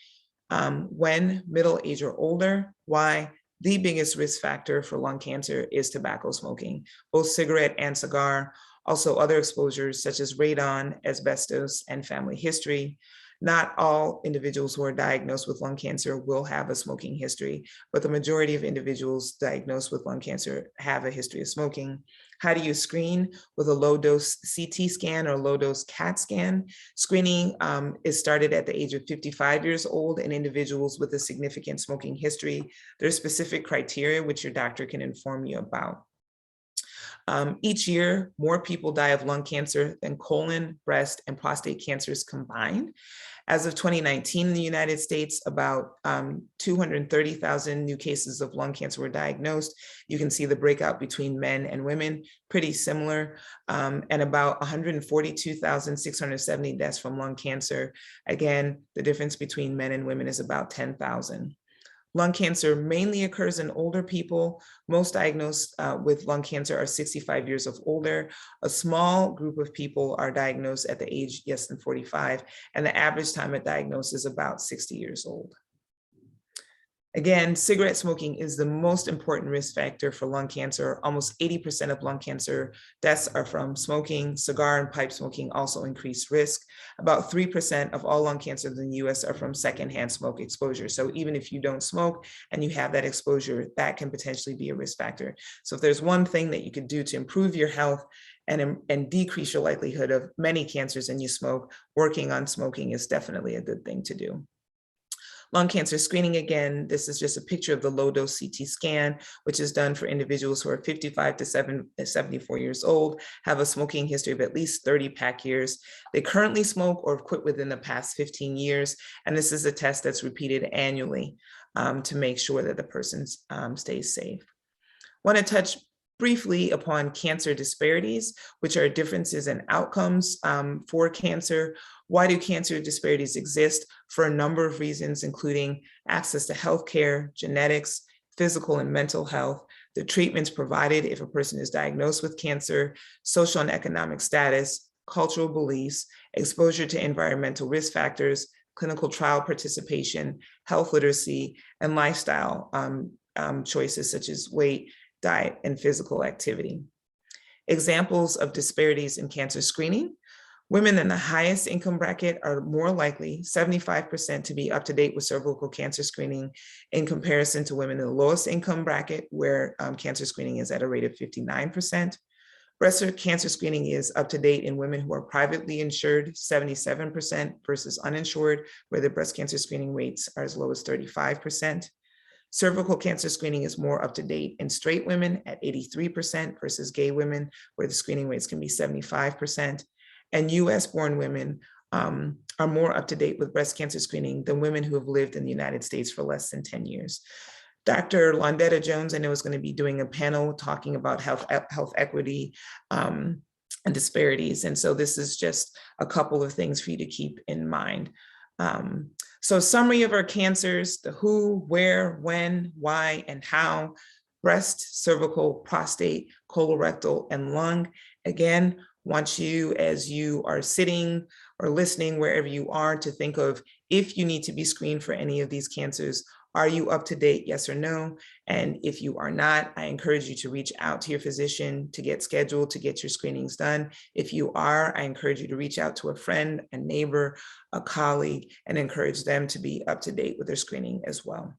When middle age or older. Why? The biggest risk factor for lung cancer is tobacco smoking, both cigarette and cigar, also other exposures such as radon, asbestos, and family history. Not all individuals who are diagnosed with lung cancer will have a smoking history, but the majority of individuals diagnosed with lung cancer have a history of smoking. How do you screen? With a low-dose CT scan or low-dose CAT scan. Screening is started at the age of 55 years old in individuals with a significant smoking history. There's specific criteria which your doctor can inform you about. Each year, more people die of lung cancer than colon, breast, and prostate cancers combined. As of 2019 in the United States, about 230,000 new cases of lung cancer were diagnosed. You can see the breakout between men and women, pretty similar, and about 142,670 deaths from lung cancer. Again, the difference between men and women is about 10,000. Lung cancer mainly occurs in older people. Most diagnosed with lung cancer are 65 years of older. A small group of people are diagnosed at the age less than 45, and the average time at diagnosis is about 60 years old. Again, cigarette smoking is the most important risk factor for lung cancer. Almost 80% of lung cancer deaths are from smoking. Cigar and pipe smoking also increase risk. About 3% of all lung cancers in the US are from secondhand smoke exposure. So even if you don't smoke and you have that exposure, that can potentially be a risk factor. So if there's one thing that you could do to improve your health and decrease your likelihood of many cancers and you smoke, working on smoking is definitely a good thing to do. Lung cancer screening, again, this is just a picture of the low-dose CT scan, which is done for individuals who are 55 to 74 years old, have a smoking history of at least 30 pack years. They currently smoke or have quit within the past 15 years, and this is a test that's repeated annually to make sure that the person stays safe. I want to touch briefly upon cancer disparities, which are differences in outcomes for cancer. Why do cancer disparities exist? For a number of reasons, including access to healthcare, genetics, physical and mental health, the treatments provided if a person is diagnosed with cancer, social and economic status, cultural beliefs, exposure to environmental risk factors, clinical trial participation, health literacy, and lifestyle choices such as weight, diet, and physical activity. Examples of disparities in cancer screening. Women in the highest income bracket are more likely, 75%, to be up to date with cervical cancer screening in comparison to women in the lowest income bracket, where cancer screening is at a rate of 59%. Breast cancer screening is up to date in women who are privately insured, 77%, versus uninsured, where the breast cancer screening rates are as low as 35%. Cervical cancer screening is more up to date in straight women at 83% versus gay women, where the screening rates can be 75%. And US-born women are more up to date with breast cancer screening than women who have lived in the United States for less than 10 years. Dr. Londetta Jones, I know, is going to be doing a panel talking about health equity and disparities. And so this is just a couple of things for you to keep in mind. So summary of our cancers: the who, where, when, why, and how: breast, cervical, prostate, colorectal, and lung. Again, want you, as you are sitting or listening, wherever you are, to think of if you need to be screened for any of these cancers. Are you up to date, yes or no? And if you are not, I encourage you to reach out to your physician to get scheduled, to get your screenings done. If you are, I encourage you to reach out to a friend, a neighbor, a colleague, and encourage them to be up to date with their screening as well.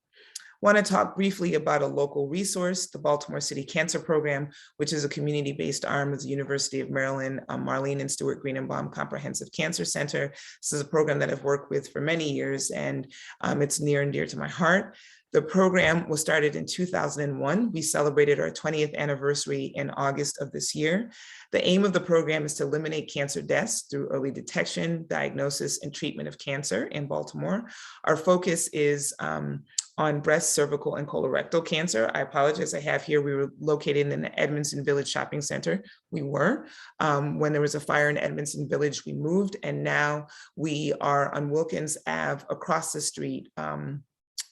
Want to talk briefly about a local resource, the Baltimore City Cancer Program, which is a community-based arm of the University of Maryland, Marlene and Stuart Greenenbaum Comprehensive Cancer Center. This is a program that I've worked with for many years, and it's near and dear to my heart. The program was started in 2001. We celebrated our 20th anniversary in August of this year. The aim of the program is to eliminate cancer deaths through early detection, diagnosis, and treatment of cancer in Baltimore. Our focus is on breast, cervical, and colorectal cancer. I apologize, I have here, we were located in the Edmondson Village Shopping Center. We were. When there was a fire in Edmondson Village, we moved, and now we are on Wilkins Ave across the street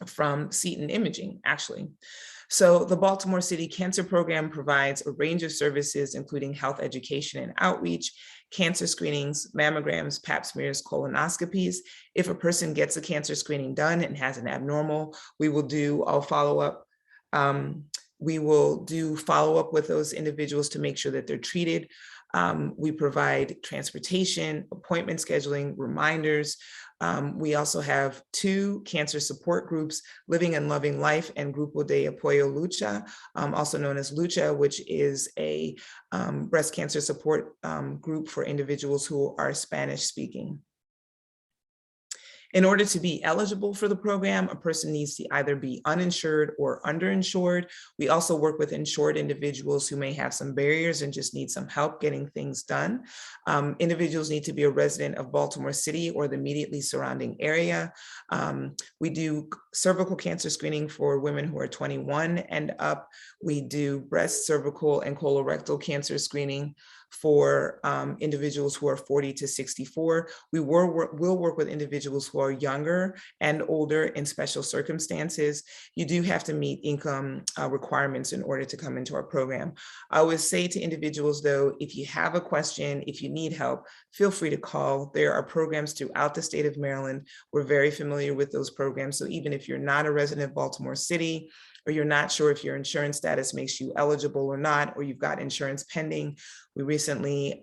from Seton Imaging, actually. So the Baltimore City Cancer Program provides a range of services, including health education and outreach, cancer screenings, mammograms, pap smears, colonoscopies. If a person gets a cancer screening done and has an abnormal, we will do a follow-up. We will do follow-up with those individuals to make sure that they're treated. We provide transportation, appointment scheduling, reminders. We also have 2 cancer support groups, Living and Loving Life and Grupo de Apoyo Lucha, also known as Lucha, which is a breast cancer support group for individuals who are Spanish speaking. In order to be eligible for the program, a person needs to either be uninsured or underinsured. We also work with insured individuals who may have some barriers and just need some help getting things done. Individuals need to be a resident of Baltimore City or the immediately surrounding area. We do cervical cancer screening for women who are 21 and up. We do breast, cervical, and colorectal cancer screening for individuals who are 40 to 64. We will work with individuals who are younger and older in special circumstances. You do have to meet income requirements in order to come into our program. I would say to individuals, though, if you have a question, if you need help, feel free to call. There are programs throughout the state of Maryland. We're very familiar with those programs. So even if you're not a resident of Baltimore City, or you're not sure if your insurance status makes you eligible or not, or you've got insurance pending. We recently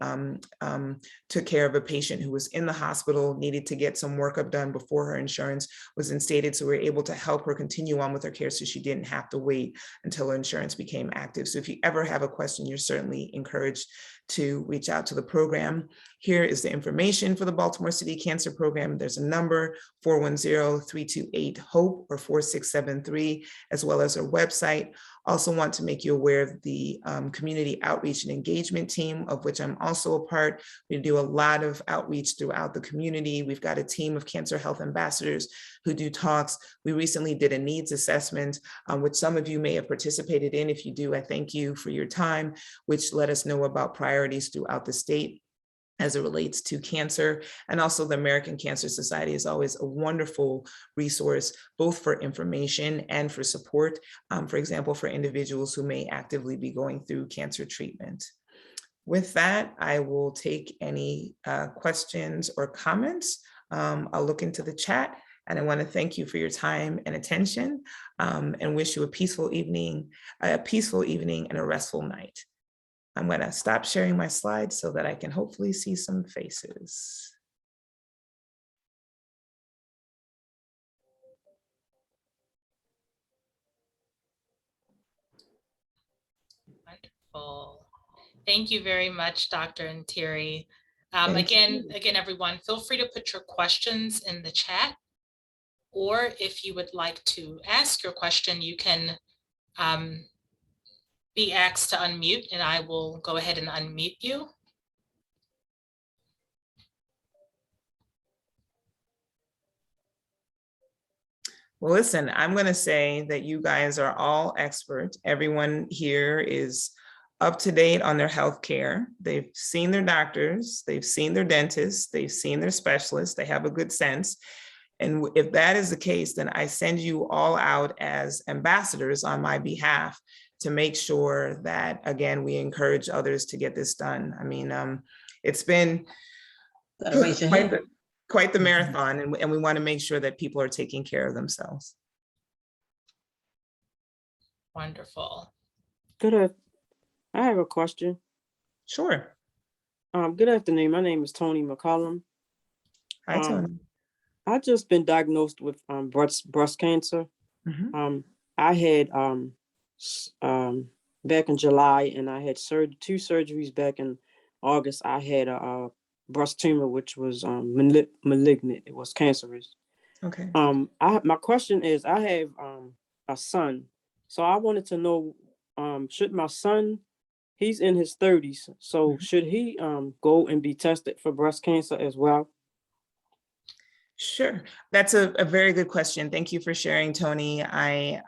took care of a patient who was in the hospital, needed to get some workup done before her insurance was instated. So we were able to help her continue on with her care so she didn't have to wait until her insurance became active. So if you ever have a question, you're certainly encouraged to reach out to the program. Here is the information for the Baltimore City Cancer Program. There's a number, 410-328-HOPE or 4673, as well as our website. Also want to make you aware of the community outreach and engagement team, of which I'm also a part. We do a lot of outreach throughout the community. We've got a team of cancer health ambassadors who do talks. We recently did a needs assessment, which some of you may have participated in. If you do, I thank you for your time, which let us know about priorities throughout the state as it relates to cancer. And also the American Cancer Society is always a wonderful resource, both for information and for support, for example, for individuals who may actively be going through cancer treatment. With that, I will take any questions or comments. I'll look into the chat, and I want to thank you for your time and attention, and wish you a peaceful evening and a restful night. I'm going to stop sharing my slides so that I can hopefully see some faces. Wonderful. Thank you very much, Dr. Ntiri. Again, everyone, feel free to put your questions in the chat, or if you would like to ask your question, you can be asked to unmute, and I will go ahead and unmute you. Well, listen, I'm going to say that you guys are all experts. Everyone here is up to date on their health care. They've seen their doctors, they've seen their dentists, they've seen their specialists, they have a good sense. And if that is the case, then I send you all out as ambassadors on my behalf to make sure that, again, we encourage others to get this done. I mean, it's been quite the marathon, and we want to make sure that people are taking care of themselves. Wonderful. I have a question. Sure. Good afternoon. My name is Tony McCollum. Hi, Tony. I just been diagnosed with breast cancer. Mhm. I had back in July, and I had two surgeries back in August. I had a breast tumor, which was malignant. It was cancerous. Okay. My question is, I have a son, so I wanted to know, should my son, he's in his 30s, so should he go and be tested for breast cancer as well? Sure. That's a very good question. Thank you for sharing, Tony. I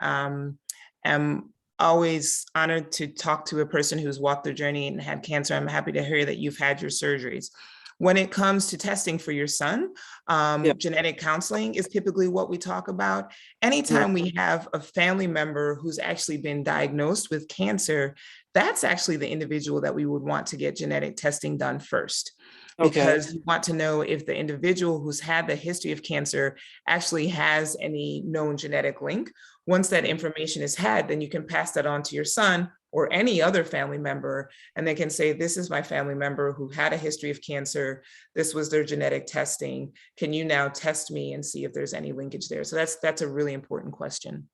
am always honored to talk to a person who's walked their journey and had cancer. I'm happy to hear that you've had your surgeries. When it comes to testing for your son, genetic counseling is typically what we talk about. Anytime we have a family member who's actually been diagnosed with cancer, that's actually the individual that we would want to get genetic testing done first. Because you want to know if the individual who's had the history of cancer actually has any known genetic link. Once that information is had, then you can pass that on to your son or any other family member, and they can say, this is my family member who had a history of cancer. This was their genetic testing. Can you now test me and see if there's any linkage there? So that's a really important question.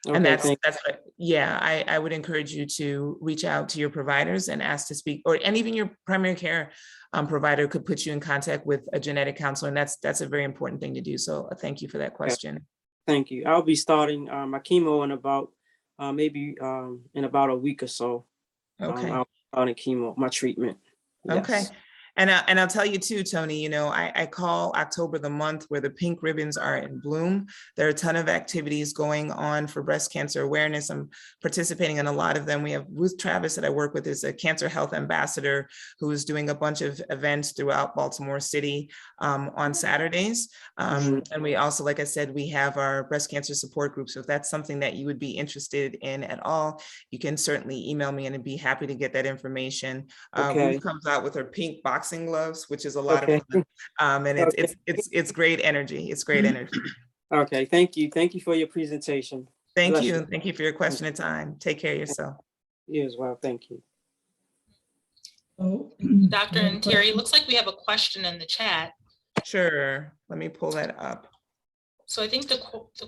And that's what, yeah, I would encourage you to reach out to your providers and ask to speak, and even your primary care provider could put you in contact with a genetic counselor. And that's a very important thing to do. So thank you for that question. Thank you. I'll be starting my chemo in about maybe in about a week or so. Okay. I'll be starting chemo, my treatment. Yes. Okay. And I'll tell you too, Tony, you know, I call October the month where the pink ribbons are in bloom. There are a ton of activities going on for breast cancer awareness. I'm participating in a lot of them. We have Ruth Travis that I work with, is a cancer health ambassador who is doing a bunch of events throughout Baltimore City on Saturdays. And we also, like I said, we have our breast cancer support group. So if that's something that you would be interested in at all, you can certainly email me and I'd be happy to get that information. Ruth comes out with her pink boxing gloves, which is a lot of fun. And it's great energy. It's great energy. Okay, thank you. Thank you for your presentation. Thank you. Thank you for your question and time. Take care of yourself. You as well. Thank you. Dr. Ntiri, looks like we have a question in the chat. Sure. Let me pull that up. So I think the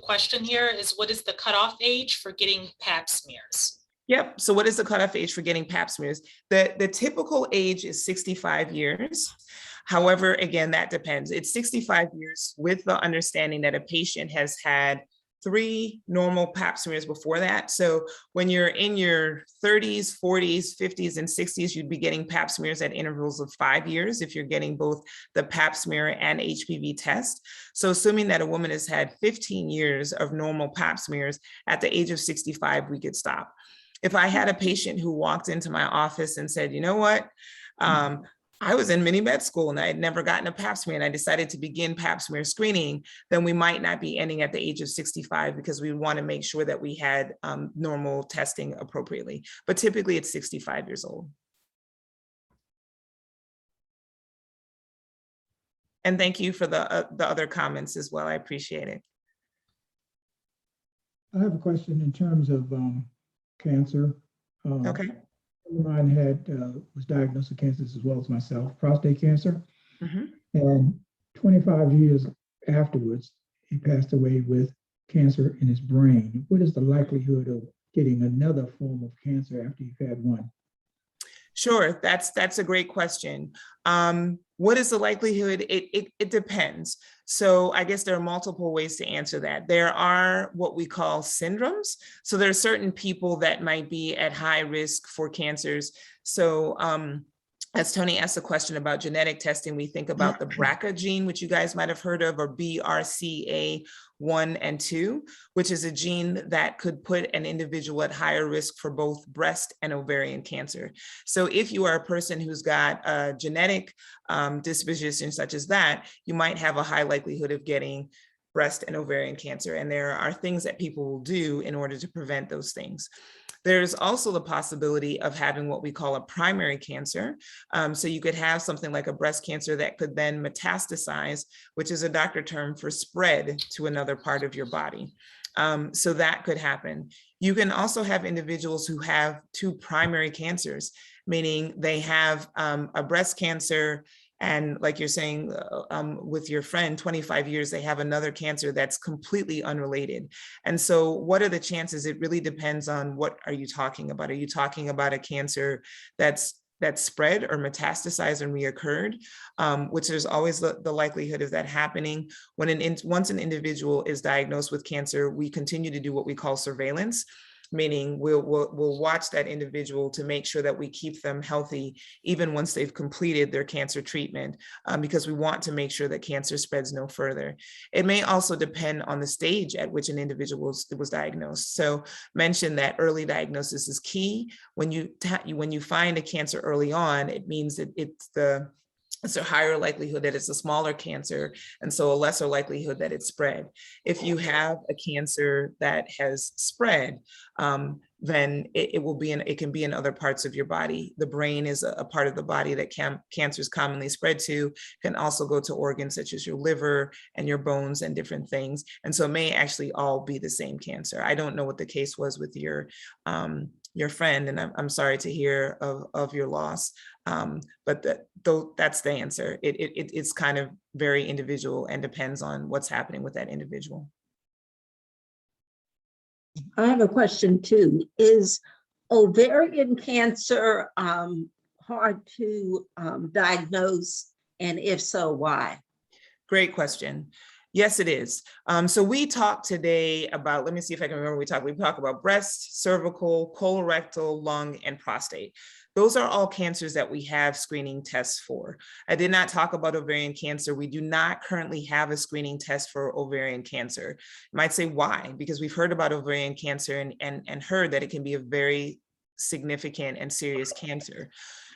question here is, what is the cutoff age for getting Pap smears? Yep. So what is the cutoff age for getting Pap smears? The typical age is 65 years. However, again, that depends. It's 65 years with the understanding that a patient has had 3 normal Pap smears before that. So when you're in your 30s, 40s, 50s, and 60s, you'd be getting Pap smears at intervals of 5 years if you're getting both the Pap smear and HPV test. So assuming that a woman has had 15 years of normal Pap smears, at the age of 65, we could stop. If I had a patient who walked into my office and said, you know what, I was in mini med school and I had never gotten a Pap smear and I decided to begin Pap smear screening, then we might not be ending at the age of 65 because we want to make sure that we had normal testing appropriately. But typically it's 65 years old. And thank you for the other comments as well. I appreciate it. I have a question in terms of cancer. Okay. Mine was diagnosed with cancer as well as myself, prostate cancer. And 25 years afterwards, he passed away with cancer in his brain. What is the likelihood of getting another form of cancer after you've had one? Sure, that's a great question. What is the likelihood? It depends. So I guess there are multiple ways to answer that. There are what we call syndromes. So there are certain people that might be at high risk for cancers. So as Tony asked a question about genetic testing, we think about the BRCA gene, which you guys might have heard of, or BRCA1 and 2, which is a gene that could put an individual at higher risk for both breast and ovarian cancer. So if you are a person who's got a genetic disposition such as that, you might have a high likelihood of getting breast and ovarian cancer. And there are things that people will do in order to prevent those things. There's also the possibility of having what we call a primary cancer. So you could have something like a breast cancer that could then metastasize, which is a doctor term for spread to another part of your body. So that could happen. You can also have individuals who have two primary cancers, meaning they have a breast cancer, and like you're saying with your friend, 25 years, they have another cancer that's completely unrelated. And so what are the chances? It really depends on what are you talking about. Are you talking about a cancer that's spread or metastasized and reoccurred, which there's always the likelihood of that happening. Once an individual is diagnosed with cancer, we continue to do what we call surveillance, meaning we'll watch that individual to make sure that we keep them healthy even once they've completed their cancer treatment, because we want to make sure that cancer spreads no further. It may also depend on the stage at which an individual was diagnosed. So mention that early diagnosis is key. When you find a cancer early on, it means that it's a higher likelihood that it's a smaller cancer, and so a lesser likelihood that it's spread. If you have a cancer that has spread, then it can be in other parts of your body. The brain is a part of the body that cancers commonly spread to, can also go to organs such as your liver and your bones and different things. And so it may actually all be the same cancer. I don't know what the case was with your friend, and I'm sorry to hear of your loss. But that's the answer. It's kind of very individual and depends on what's happening with that individual. I have a question too. Is ovarian cancer hard to diagnose? And if so, why? Great question. Yes, it is. So we talked today about, let me see if I can remember we talked about breast, cervical, colorectal, lung, and prostate. Those are all cancers that we have screening tests for. I did not talk about ovarian cancer. We do not currently have a screening test for ovarian cancer. You might say, why? Because we've heard about ovarian cancer and heard that it can be a very significant and serious cancer.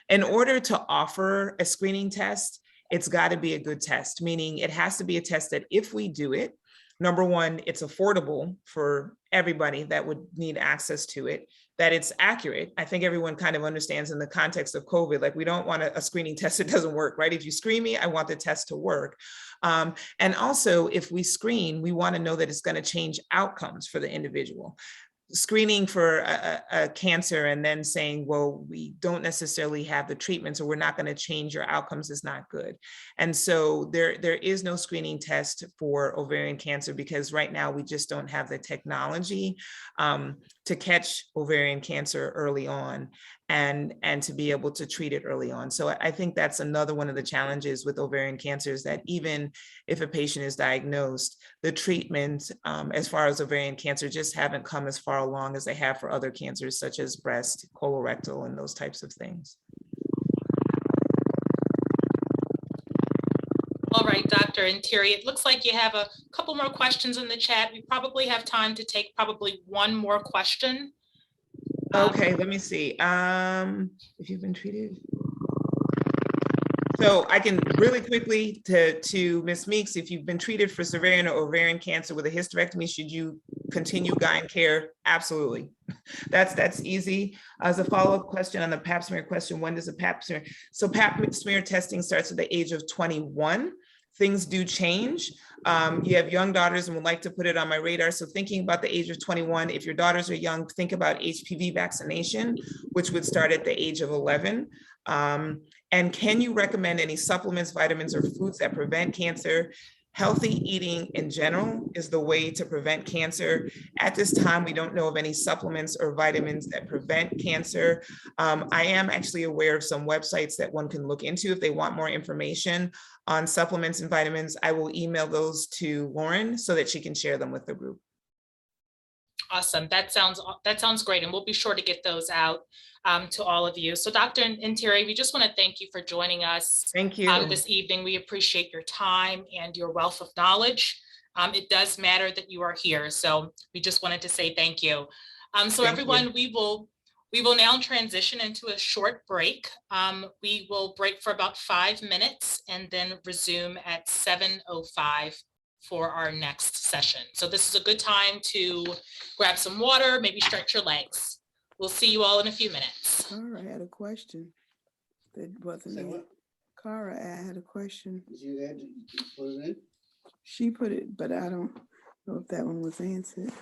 In order to offer a screening test, it's got to be a good test, meaning it has to be a test that if we do it, number one, it's affordable for everybody that would need access to it, that it's accurate. I think everyone kind of understands in the context of COVID, like we don't want a screening test that doesn't work, right? If you screen me, I want the test to work. And also if we screen, we want to know that it's going to change outcomes for the individual. Screening for a cancer and then saying, well, we don't necessarily have the treatments or we're not going to change your outcomes is not good. And so there is no screening test for ovarian cancer because right now we just don't have the technology to catch ovarian cancer early on and to be able to treat it early on. So I think that's another one of the challenges with ovarian cancer is that even if a patient is diagnosed, the treatment as far as ovarian cancer just haven't come as far along as they have for other cancers such as breast, colorectal, and those types of things. All right, Dr. Ntiri, it looks like you have a couple more questions in the chat. We probably have time to take probably one more question. Okay, let me see. If you've been treated. So I can really quickly to Ms. Meeks, if you've been treated for cervical or ovarian cancer with a hysterectomy, should you continue GYN care? Absolutely. That's easy. As a follow-up question on the pap smear question, when does a pap smear? So pap smear testing starts at the age of 21. Things do change. You have young daughters and would like to put it on my radar. So thinking about the age of 21, if your daughters are young, think about HPV vaccination, which would start at the age of 11. And can you recommend any supplements, vitamins, or foods that prevent cancer? Healthy eating in general is the way to prevent cancer. At this time, we don't know of any supplements or vitamins that prevent cancer. I am actually aware of some websites that one can look into if they want more information on supplements and vitamins. I will email those to Lauren so that she can share them with the group. Awesome. That sounds great. And we'll be sure to get those out to all of you. So Dr. Ntiri, we just want to thank you for joining us Thank you. this evening. We appreciate your time and your wealth of knowledge. It does matter that you are here. So we just wanted to say thank you. So Thank everyone, you. we will now transition into a short break. We will break for about 5 minutes and then resume at 7:05 for our next session. So this is a good time to grab some water, maybe stretch your legs. We'll see you all in a few minutes. Cara had a question that wasn't in. Cara, I had a question. Did you put it in? She put it, but I don't know if that one was answered.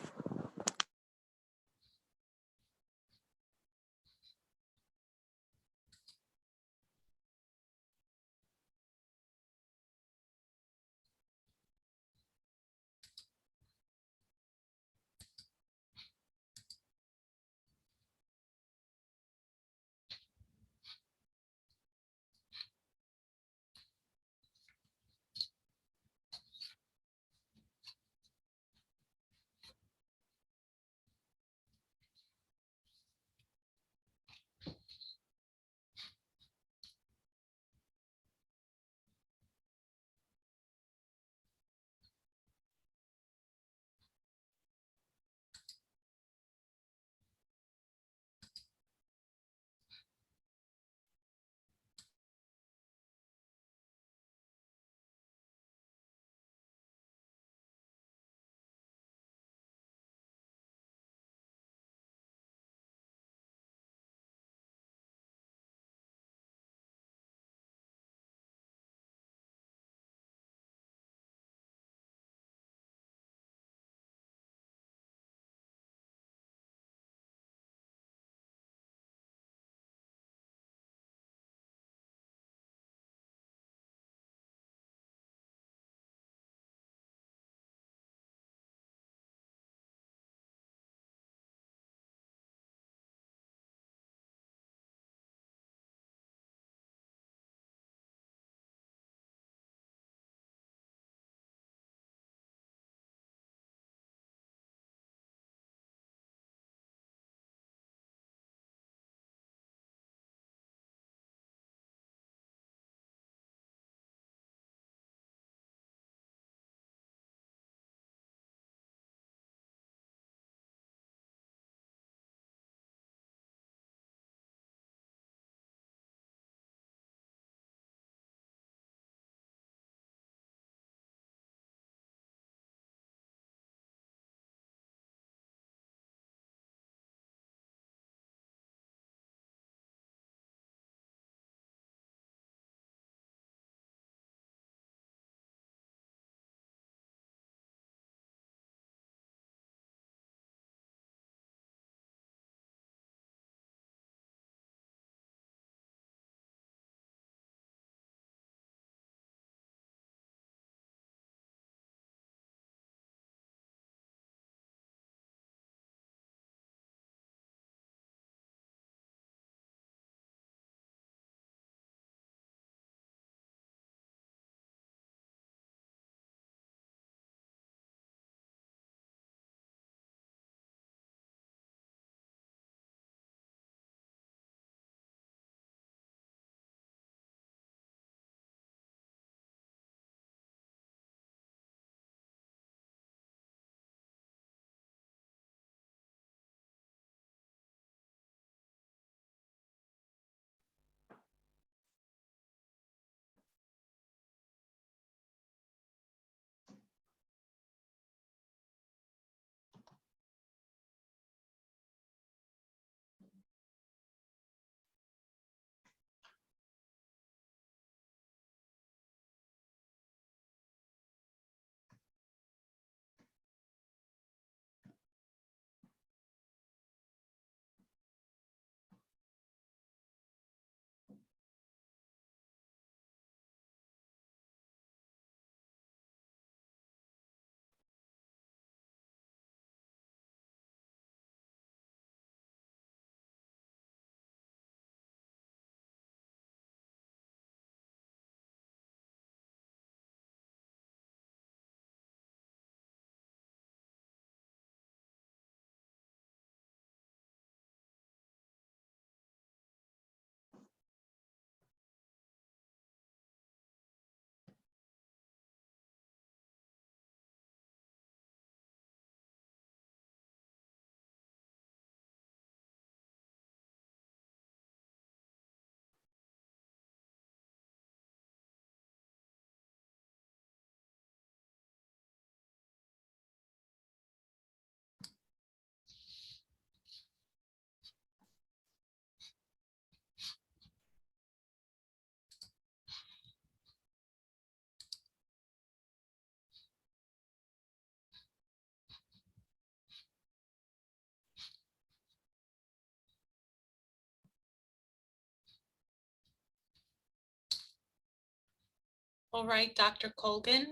All right, Dr. Colgan,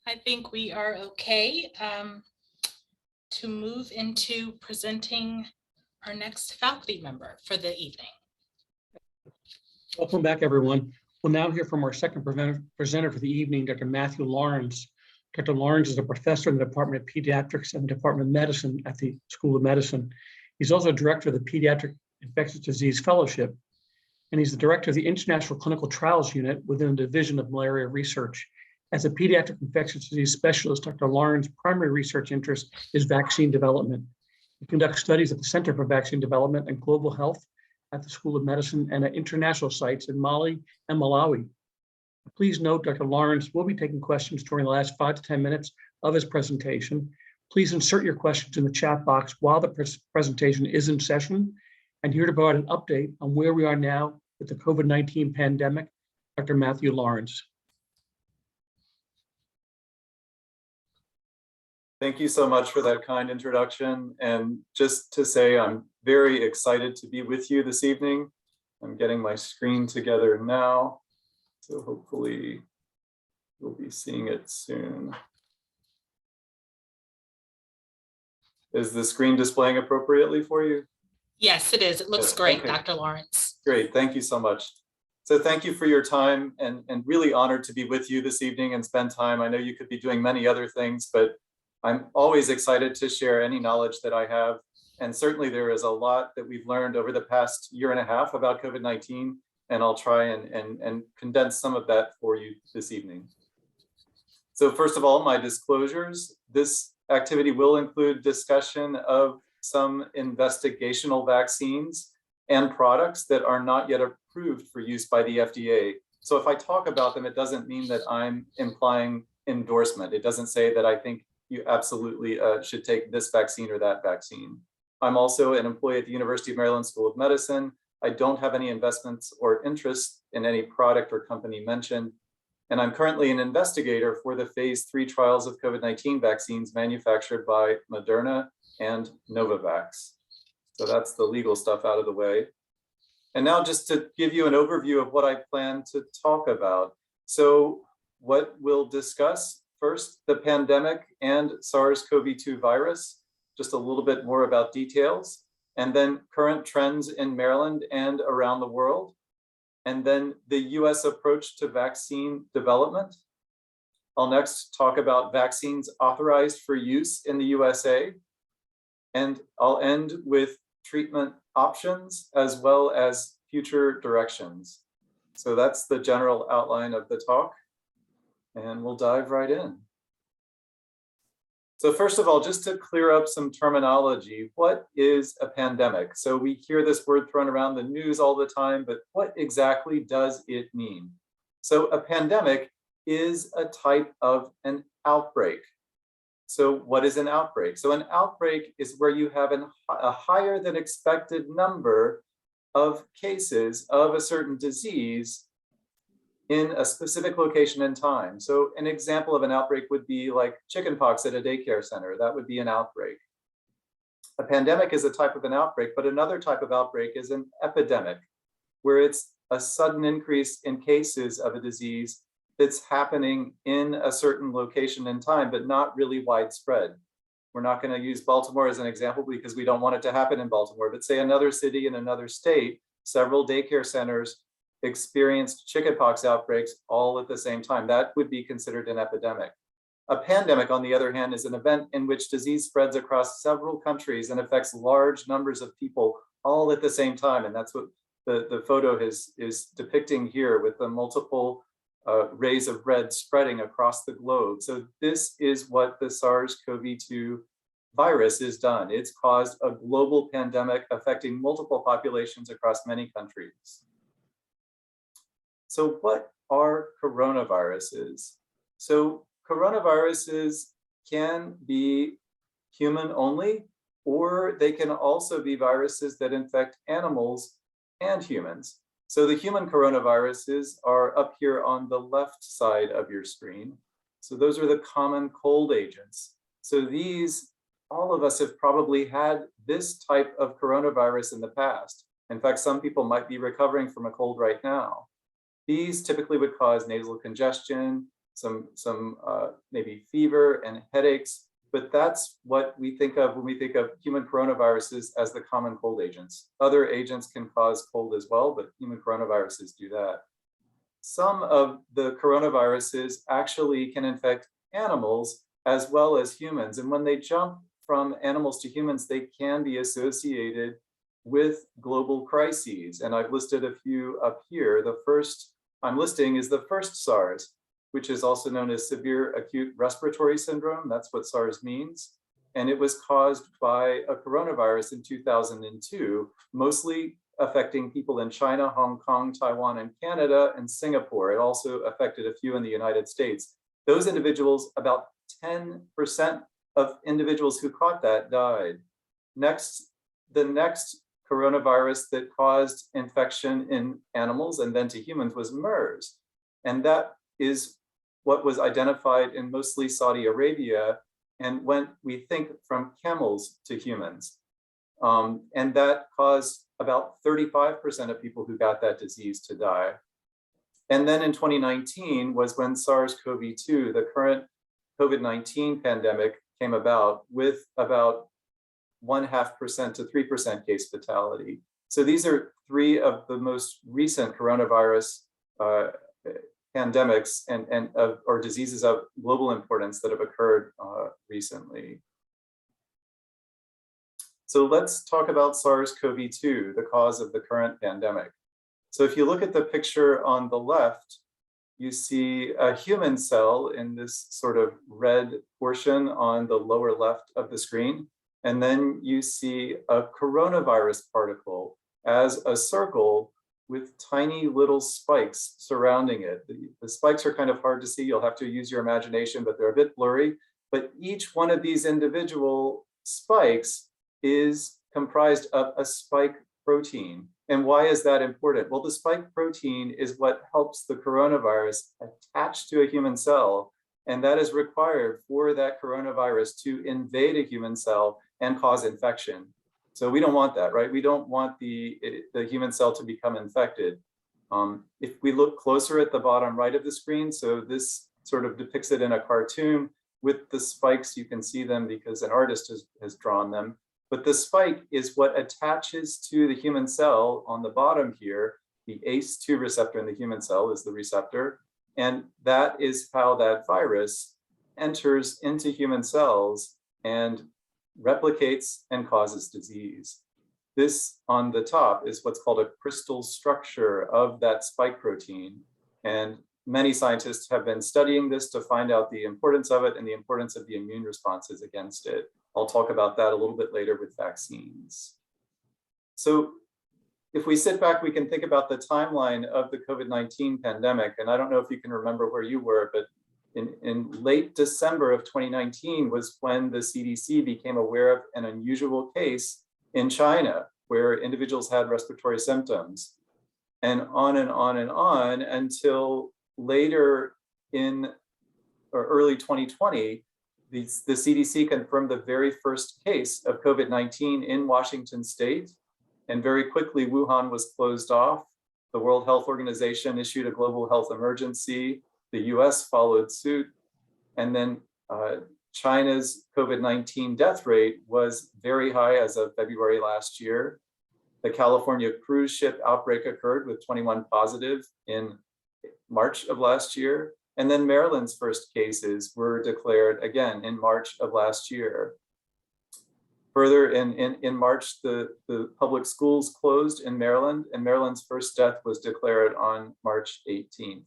I think we are okay to move into presenting our next faculty member for the evening. Welcome back, everyone. We'll now hear from our second presenter for the evening, Dr. Matthew Lawrence. Dr. Lawrence is a professor in the Department of Pediatrics and the Department of Medicine at the School of Medicine. He's also director of the Pediatric Infectious Disease Fellowship, and he's the director of the International Clinical Trials Unit within the Division of Malaria Research. As a pediatric infectious disease specialist, Dr. Lawrence's primary research interest is vaccine development. He conducts studies at the Center for Vaccine Development and Global Health at the School of Medicine and at international sites in Mali and Malawi. Please note Dr. Lawrence will be taking questions during the last 5 to 10 minutes of his presentation. Please insert your questions in the chat box while the presentation is in session. And here to provide an update on where we are now with the COVID-19 pandemic, Dr. Matthew Lawrence. Thank you so much for that kind introduction. And just to say, I'm very excited to be with you this evening. I'm getting my screen together now, so hopefully you'll be seeing it soon. Is the screen displaying appropriately for you? Yes, it is. It looks great, Okay. Dr. Lawrence. Great, thank you so much. So thank you for your time and really honored to be with you this evening and spend time. I know you could be doing many other things, but I'm always excited to share any knowledge that I have. And certainly there is a lot that we've learned over the past year and a half about COVID-19, and I'll try and condense some of that for you this evening. So first of all, my disclosures. This activity will include discussion of some investigational vaccines and products that are not yet approved for use by the FDA. So if I talk about them, it doesn't mean that I'm implying endorsement. It doesn't say that I think you absolutely should take this vaccine or that vaccine. I'm also an employee at the University of Maryland School of Medicine. I don't have any investments or interest in any product or company mentioned. And I'm currently an investigator for the phase 3 trials of COVID-19 vaccines manufactured by Moderna and Novavax. So that's the legal stuff out of the way. And now just to give you an overview of what I plan to talk about. So what we'll discuss first, the pandemic and SARS-CoV-2 virus, just a little bit more about details, and then current trends in Maryland and around the world, and then the US approach to vaccine development. I'll next talk about vaccines authorized for use in the USA, and I'll end with treatment options as well as future directions. So that's the general outline of the talk, and we'll dive right in. So first of all, just to clear up some terminology, what is a pandemic? So we hear this word thrown around the news all the time, but what exactly does it mean? So a pandemic is a type of an outbreak. So what is an outbreak? So an outbreak is where you have a higher than expected number of cases of a certain disease in a specific location and time. So an example of an outbreak would be like chickenpox at a daycare center. That would be an outbreak. A pandemic is a type of an outbreak, but another type of outbreak is an epidemic, where it's a sudden increase in cases of a disease that's happening in a certain location and time, but not really widespread. We're not going to use Baltimore as an example because we don't want it to happen in Baltimore, but say another city in another state, several daycare centers experienced chickenpox outbreaks all at the same time. That would be considered an epidemic. A pandemic, on the other hand, is an event in which disease spreads across several countries and affects large numbers of people all at the same time. And that's what the photo is depicting here, with the multiple rays of red spreading across the globe. So this is what the SARS-CoV-2 virus has done. It's caused a global pandemic affecting multiple populations across many countries. So what are coronaviruses? So coronaviruses can be human only, or they can also be viruses that infect animals and humans. So the human coronaviruses are up here on the left side of your screen. So those are the common cold agents. So these, all of us have probably had this type of coronavirus in the past. In fact, some people might be recovering from a cold right now. These typically would cause nasal congestion, some maybe fever and headaches, but that's what we think of when we think of human coronaviruses as the common cold agents. Other agents can cause cold as well, but human coronaviruses do that. Some of the coronaviruses actually can infect animals as well as humans. And when they jump from animals to humans, they can be associated with global crises. And I've listed a few up here. The first I'm listing is the first SARS, which is also known as severe acute respiratory syndrome. That's what SARS means. And it was caused by a coronavirus in 2002, mostly affecting people in China, Hong Kong, Taiwan, and Canada, and Singapore. It also affected a few in the United States. Those individuals, about 10% of individuals who caught that died. Next, the next coronavirus that caused infection in animals and then to humans was MERS. And that is what was identified in mostly Saudi Arabia and went, we think, from camels to humans. And that caused about 35% of people who got that disease to die. And then in 2019 was when SARS-CoV-2, the current COVID-19 pandemic, came about with about 0.5% to 3% case fatality. So these are three of the most recent coronavirus pandemics or diseases of global importance that have occurred recently. So let's talk about SARS-CoV-2, the cause of the current pandemic. So if you look at the picture on the left, you see a human cell in this sort of red portion on the lower left of the screen. And then you see a coronavirus particle as a circle with tiny little spikes surrounding it. The spikes are kind of hard to see. You'll have to use your imagination, but they're a bit blurry. But each one of these individual spikes is comprised of a spike protein. And why is that important? Well, the spike protein is what helps the coronavirus attach to a human cell. And that is required for that coronavirus to invade a human cell and cause infection. So we don't want that, right? We don't want the human cell to become infected. If we look closer at the bottom right of the screen, so this sort of depicts it in a cartoon with the spikes, you can see them because an artist has drawn them. But the spike is what attaches to the human cell on the bottom here. The ACE2 receptor in the human cell is the receptor. And that is how that virus enters into human cells and replicates and causes disease. This on the top is what's called a crystal structure of that spike protein. And many scientists have been studying this to find out the importance of it and the importance of the immune responses against it. I'll talk about that a little bit later with vaccines. So if we sit back, we can think about the timeline of the COVID-19 pandemic. And I don't know if you can remember where you were, but in late December of 2019 was when the CDC became aware of an unusual case in China where individuals had respiratory symptoms. And on and on and on until later in or early 2020, the CDC confirmed the very first case of COVID-19 in Washington state. And very quickly, Wuhan was closed off. The World Health Organization issued a global health emergency. The US followed suit. And then China's COVID-19 death rate was very high as of February last year. The California cruise ship outbreak occurred with 21 positive in March of last year. And then Maryland's first cases were declared again in March of last year. Further, in March, the public schools closed in Maryland, and Maryland's first death was declared on March 18th.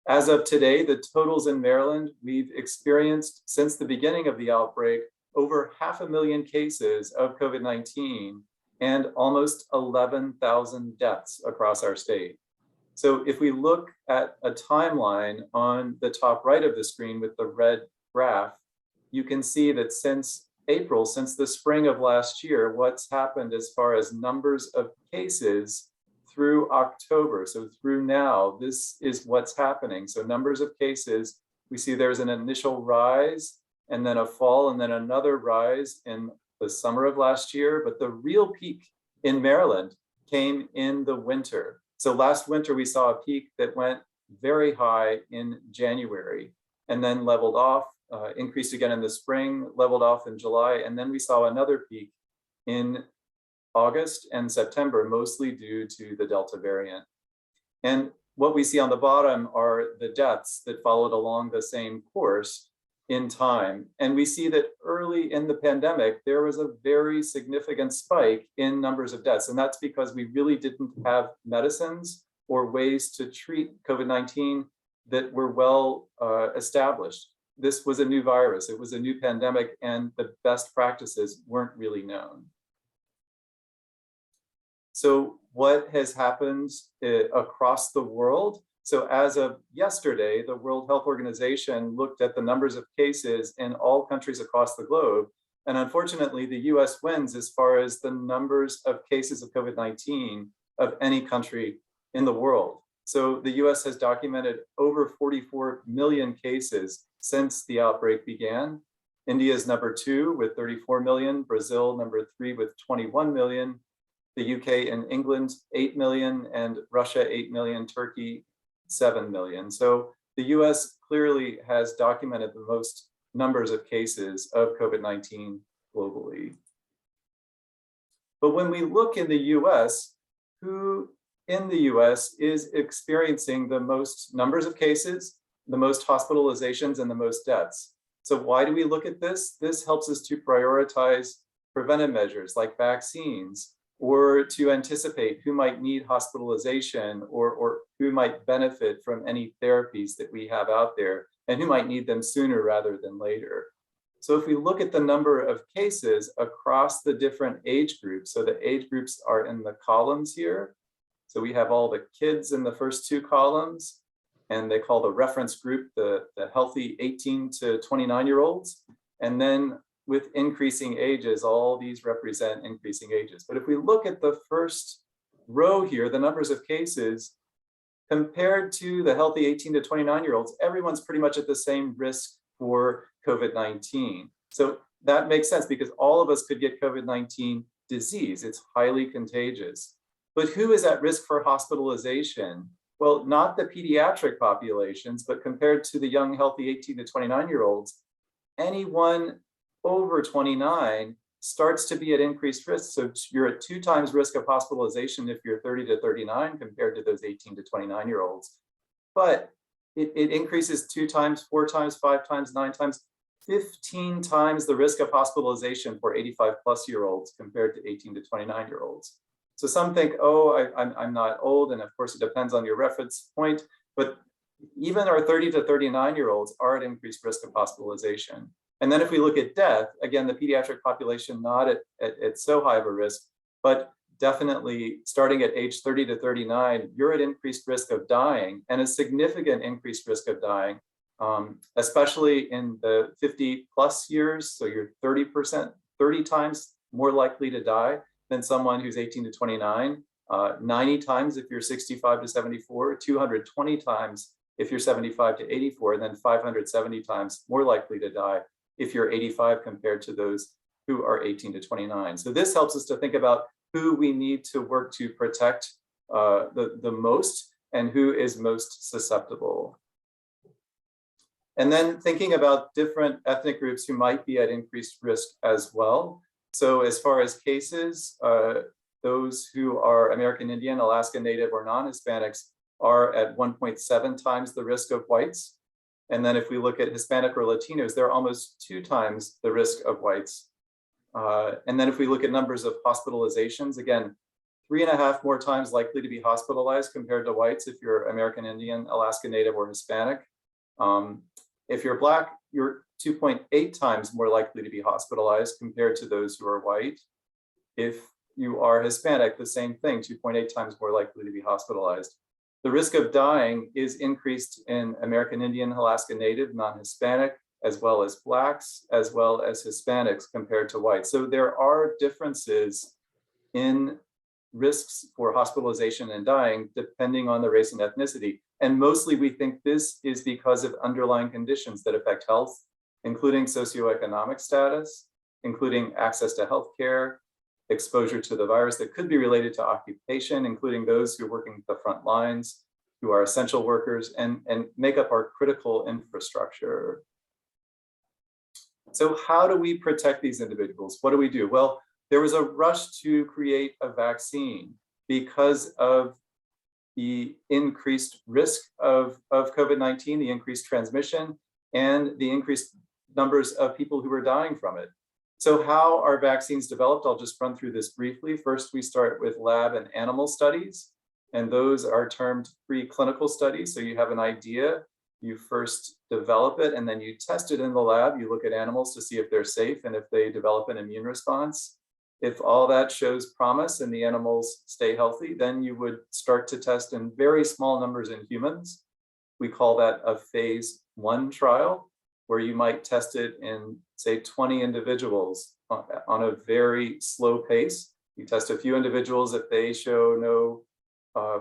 As of today, the totals in Maryland, we've experienced since the beginning of the outbreak over 500,000 cases of COVID-19 and almost 11,000 deaths across our state. So if we look at a timeline on the top right of the screen with the red graph, you can see that since April, since the spring of last year, what's happened as far as numbers of cases through October. So through now, this is what's happening. So numbers of cases, we see there's an initial rise and then a fall and then another rise in the summer of last year. But the real peak in Maryland came in the winter. So last winter, we saw a peak that went very high in January and then leveled off, increased again in the spring, leveled off in July, and then we saw another peak in August and September, mostly due to the Delta variant. And what we see on the bottom are the deaths that followed along the same course in time. And we see that early in the pandemic, there was a very significant spike in numbers of deaths. And that's because we really didn't have medicines or ways to treat COVID-19 that were well established. This was a new virus, it was a new pandemic, and the best practices weren't really known. So what has happened across the world? So as of yesterday, the World Health Organization looked at the numbers of cases in all countries across the globe. And unfortunately, the US wins as far as the numbers of cases of COVID-19 of any country in the world. So the US has documented over 44 million cases since the outbreak began. India is number 2 with 34 million, Brazil number 3 with 21 million, the UK and England 8 million, and Russia 8 million, Turkey 7 million. So the US clearly has documented the most numbers of cases of COVID-19 globally. But when we look in the US, who in the US is experiencing the most numbers of cases, the most hospitalizations, and the most deaths? So why do we look at this? This helps us to prioritize preventive measures like vaccines, or to anticipate who might need hospitalization or who might benefit from any therapies that we have out there and who might need them sooner rather than later. So if we look at the number of cases across the different age groups, so the age groups are in the columns here. So we have all the kids in the first 2 columns, and they call the reference group the healthy 18 to 29-year-olds. And then with increasing ages, all these represent increasing ages. But if we look at the first row here, the numbers of cases, compared to the healthy 18 to 29-year-olds, everyone's pretty much at the same risk for COVID-19. So that makes sense because all of us could get COVID-19 disease. It's highly contagious. But who is at risk for hospitalization? Well, not the pediatric populations, but compared to the young, healthy 18 to 29-year-olds, anyone over 29 starts to be at increased risk. So you're at 2 times risk of hospitalization if you're 30 to 39 compared to those 18 to 29-year-olds. But it increases 2 times, 4 times, 5 times, 9 times, 15 times the risk of hospitalization for 85-plus-year-olds compared to 18 to 29-year-olds. So some think, oh, I'm not old, and of course it depends on your reference point, but even our 30 to 39-year-olds are at increased risk of hospitalization. And then if we look at death, again, the pediatric population not at so high of a risk, but definitely starting at age 30 to 39, you're at increased risk of dying, and a significant increased risk of dying, especially in the 50-plus years. So you're 30 times more likely to die than someone who's 18 to 29, 90 times if you're 65 to 74, 220 times if you're 75 to 84, and then 570 times more likely to die if you're 85 compared to those who are 18 to 29. So this helps us to think about who we need to work to protect the most and who is most susceptible. And then thinking about different ethnic groups who might be at increased risk as well. So as far as cases, those who are American Indian, Alaska Native, or non-Hispanics are at 1.7 times the risk of whites. And then if we look at Hispanic or Latinos, they're almost 2 times the risk of whites. And then if we look at numbers of hospitalizations, again, 3.5 more times likely to be hospitalized compared to whites if you're American Indian, Alaska Native, or Hispanic. If you're Black, you're 2.8 times more likely to be hospitalized compared to those who are white. If you are Hispanic, the same thing, 2.8 times more likely to be hospitalized. The risk of dying is increased in American Indian, Alaska Native, non-Hispanic, as well as Blacks, as well as Hispanics compared to whites. So there are differences in risks for hospitalization and dying depending on the race and ethnicity. And mostly we think this is because of underlying conditions that affect health, including socioeconomic status, including access to healthcare, exposure to the virus that could be related to occupation, including those who are working at the front lines, who are essential workers, and make up our critical infrastructure. So how do we protect these individuals? What do we do? Well, there was a rush to create a vaccine because of the increased risk of COVID-19, the increased transmission, and the increased numbers of people who are dying from it. So how are vaccines developed? I'll just run through this briefly. First, we start with lab and animal studies, and those are termed preclinical studies. So you have an idea, you first develop it, and then you test it in the lab. You look at animals to see if they're safe and if they develop an immune response. If all that shows promise and the animals stay healthy, then you would start to test in very small numbers in humans. We call that a phase 1 trial, where you might test it in, say, 20 individuals on a very slow pace. You test a few individuals. If they show no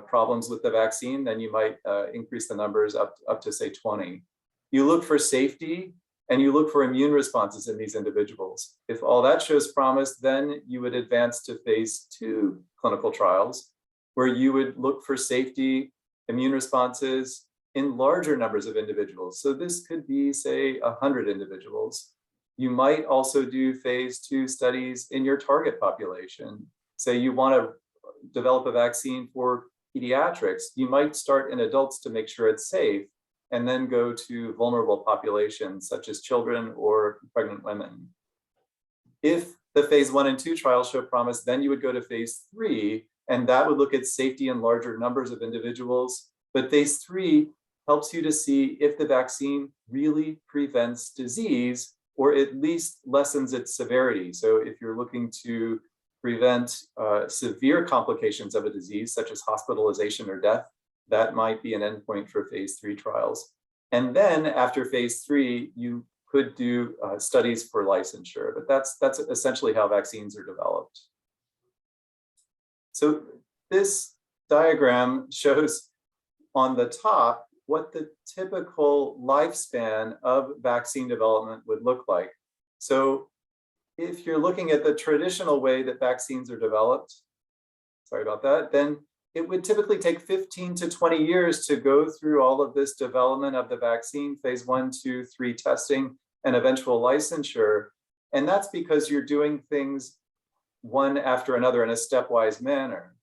problems with the vaccine, then you might increase the numbers up to, say, 20. You look for safety and you look for immune responses in these individuals. If all that shows promise, then you would advance to phase 2 clinical trials, where you would look for safety, immune responses in larger numbers of individuals. So this could be, say, 100 individuals. You might also do phase 2 studies in your target population. Say you want to develop a vaccine for pediatrics, you might start in adults to make sure it's safe, and then go to vulnerable populations such as children or pregnant women. If the phase 1 and 2 trials show promise, then you would go to phase 3, and that would look at safety in larger numbers of individuals. But phase 3 helps you to see if the vaccine really prevents disease, or at least lessens its severity. So if you're looking to prevent severe complications of a disease, such as hospitalization or death, that might be an endpoint for phase 3 trials. And then after phase 3, you could do studies for licensure, but that's essentially how vaccines are developed. So this diagram shows on the top what the typical lifespan of vaccine development would look like. So if you're looking at the traditional way that vaccines are developed, sorry about that, then it would typically take 15 to 20 years to go through all of this development of the vaccine, phase 1, 2, 3 testing, and eventual licensure. And that's because you're doing things one after another in a stepwise manner.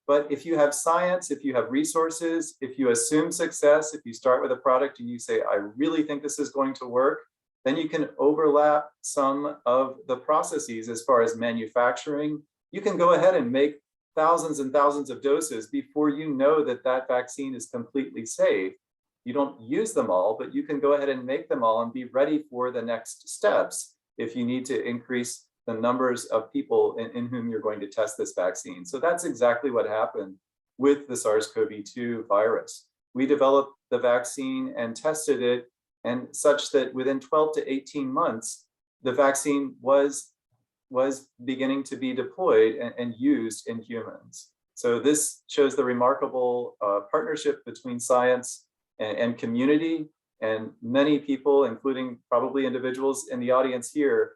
But if you have science, if you have resources, if you assume success, if you start with a product and you say, I really think this is going to work, then you can overlap some of the processes as far as manufacturing. You can go ahead and make thousands and thousands of doses before you know that that vaccine is completely safe. You don't use them all, but you can go ahead and make them all and be ready for the next steps if you need to increase the numbers of people in whom you're going to test this vaccine. So that's exactly what happened with the SARS-CoV-2 virus. We developed the vaccine and tested it, and such that within 12 to 18 months, the vaccine was beginning to be deployed and used in humans. So this shows the remarkable partnership between science and community, and many people, including probably individuals in the audience here,